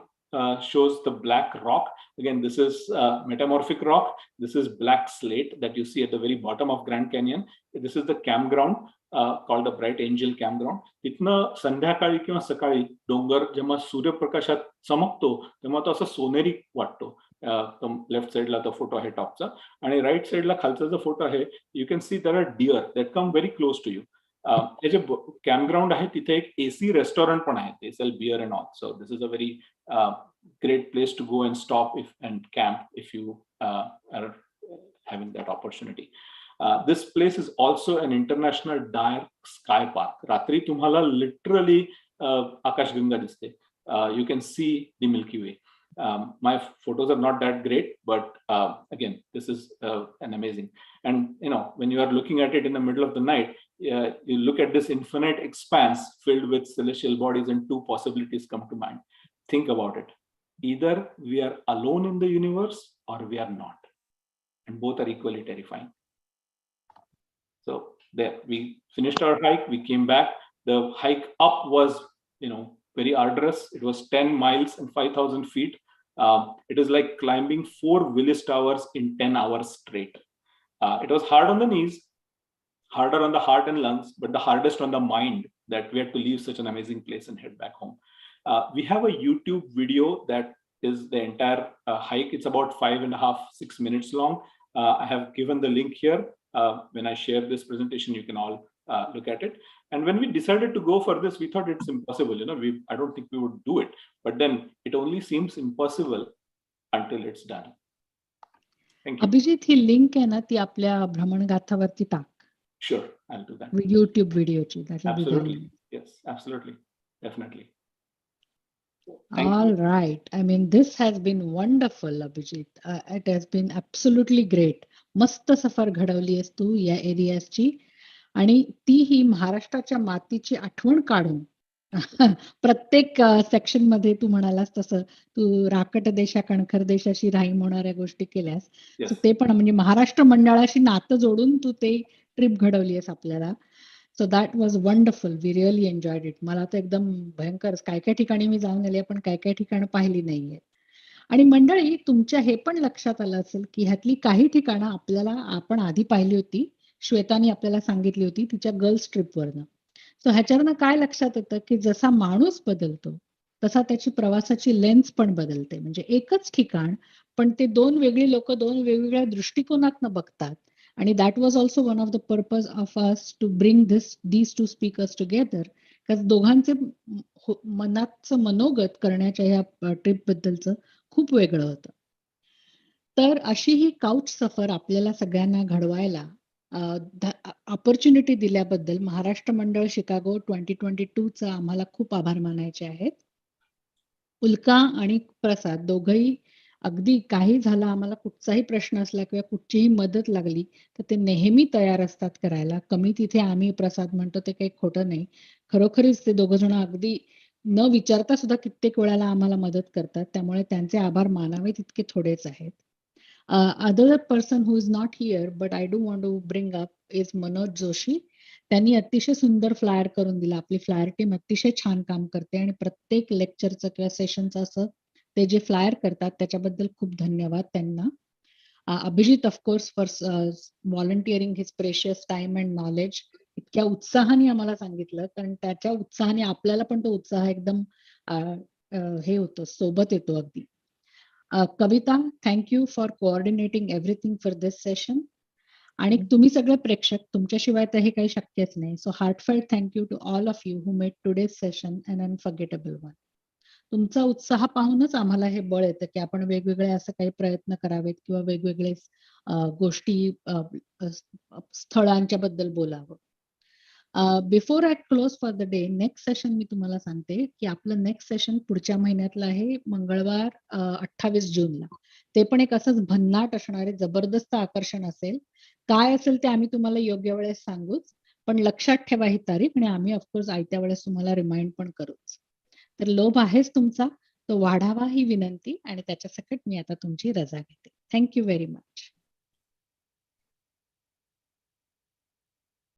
shows the black rock. Again, this is metamorphic rock. This is black slate that you see at the very bottom of Grand Canyon. This is the campground called the Bright Angel campground. तिथनं संध्याकाळी किंवा सकाळी डोंगर जेव्हा सूर्यप्रकाशात चमकतो तेव्हा तो असा सोनेरी वाटतो. लेफ्ट साइडला तो फोटो आहे टॉपचा, आणि राईट साइडला खालचा जो फोटो आहे, you can see there are deer that come very close to you. हे जे कॅम्पग्राउंड आहे तिथे एक AC रेस्टॉरंट पण आहे. ते sell beer and all. So this is a very great place to go and stop and camp if you are having that opportunity. This place is also an international dark sky park. Ratri tumhala literally akashganga diste. You can see the Milky Way. My photos are not that great, but again, this is an amazing. And you know, when you are looking at it in the middle of the night, you look at this infinite expanse filled with celestial bodies, and two possibilities come to mind. Think about it. Either we are alone in the universe or we are not, and both are equally terrifying. So there, we finished our hike. We came back. The hike up was, you know, very arduous. It was 10 miles and 5,000 feet. It is like climbing 4 Willis Towers in 10 hours straight. It was hard on the knees, harder on the heart and lungs, but the hardest on the mind, that we had to leave such an amazing place and head back home. We have a YouTube video that is the entire hike. It's about 5.5-6 minutes long. I have given the link here. When I share this presentation, you can all look at it. And when we decided to go for this, we thought it's impossible. You know, I don't think we would do it. But then it only seems impossible until it's done. Thank you. Abhijit, he link आहे ना, ती आपल्या भ्रमण गाथावरती टाक. Sure, I'll do that. YouTube व्हिडिओची. Absolutely. Yes, absolutely. Definitely. Thank All you. right. I mean, this has been wonderful, Abhijit. It has been absolutely great. मस्त सफर घडवली आहेस तू या एरियाची, आणि ती ही महाराष्ट्राच्या मातीची आठवण काढून प्रत्येक सेक्शन मध्ये तू म्हणालास तसं तू राकट देशा कणखर देशाशी राहीम होणाऱ्या गोष्टी केल्यास. Yes. So ते पण म्हणजे महाराष्ट्र मंडळाशी नातं जोडून तू ते ट्रिप घडवली आहेस आपल्याला. So that was wonderful. We really enjoyed it. मला तर एकदम भयंकर, काय काय ठिकाणी मी जाऊन आले पण काय काय ठिकाणं पाहिली नाहीये. आणि मंडळी, तुमच्या हे पण लक्षात आलं असेल की ह्यातली काही ठिकाणं आपल्याला आपण आधी पाहिली होती, श्वेतानी आपल्याला सांगितली होती तिच्या गर्ल्स ट्रिपवरनं. सो ह्याच्यावरनं काय लक्षात येतं की जसा माणूस बदलतो तसा त्याची प्रवासाची लेन्स पण बदलते. म्हणजे एकच ठिकाण पण ते दोन वेगळी लोक दोन वेगवेगळ्या दृष्टिकोनातनं बघतात. आणि that was also one of the purpose of us to bring these two speakers together. कारण दोघांचे मनाचं मनोगत करण्याच्या ह्या ट्रिप बद्दलचं खूप वेगळं होतं. तर अशी ही काउच सफर आपल्याला सगळ्यांना घडवायला ऑपॉर्च्युनिटी दिल्याबद्दल महाराष्ट्र मंडळ शिकागो 2022चा आम्हाला खूप आभार मानायचे आहेत. उल्का आणि प्रसाद दोघंही अगदी काही झालं, आम्हाला कुठचाही प्रश्न असला किंवा कुठचीही मदत लागली तर ते नेहमी तयार असतात करायला. कमी तिथे आम्ही प्रसाद म्हणतो ते काही खोटं नाही. खरोखरीच ते दोघं जण अगदी न विचारता सुद्धा कित्येक वेळेला आम्हाला मदत करतात. त्यामुळे त्यांचे आभार मानावे तितके थोडेच आहेत. Other person who is not here but I do want to bring up is Manoj Joshi. त्यांनी अतिशय सुंदर फ्लायर करून दिला. आपली फ्लायर टीम अतिशय छान काम करते आणि प्रत्येक लेक्चरचं किंवा सेशनचं असं ते जे फ्लायर करतात त्याच्याबद्दल खूप धन्यवाद त्यांना. Abhijit of course for volunteering his precious time and knowledge. इतक्या उत्साहाने आम्हाला सांगितलं, कारण त्याच्या उत्साहाने आपल्याला पण तो उत्साह एकदम हे होतो, सोबत येतो अगदी. Kavita, thank you for coordinating everything for this session. आणि तुम्ही सगळे प्रेक्षक, तुमच्याशिवाय तर हे काही शक्यच नाही. So heartfelt thank you to all of you who made today's session an unforgettable one. तुमचा उत्साह पाहूनच आम्हाला हे बळ येतं की आपण वेगवेगळे असं काही प्रयत्न करावेत किंवा वेगवेगळे गोष्टी स्थळांच्या बद्दल बोलावं. Before I close for the day, next session मी तुम्हाला सांगते की आपलं नेक्स्ट सेशन पुढच्या महिन्यातलं आहे, मंगळवार 28 जूनला. ते पण एक असंच भन्नाट असणारे जबरदस्त आकर्षण असेल. काय असेल ते आम्ही तुम्हाला योग्य वेळेस सांगूच, पण लक्षात ठेवा ही तारीख, आणि आम्ही ऑफकोर्स आयत्या वेळेस तुम्हाला रिमाइंड पण करूच. तर लोभ आहेच तुमचा, तो वाढावा ही विनंती, आणि त्याच्यासकट मी आता तुमची रजा घेते. Thank you very much.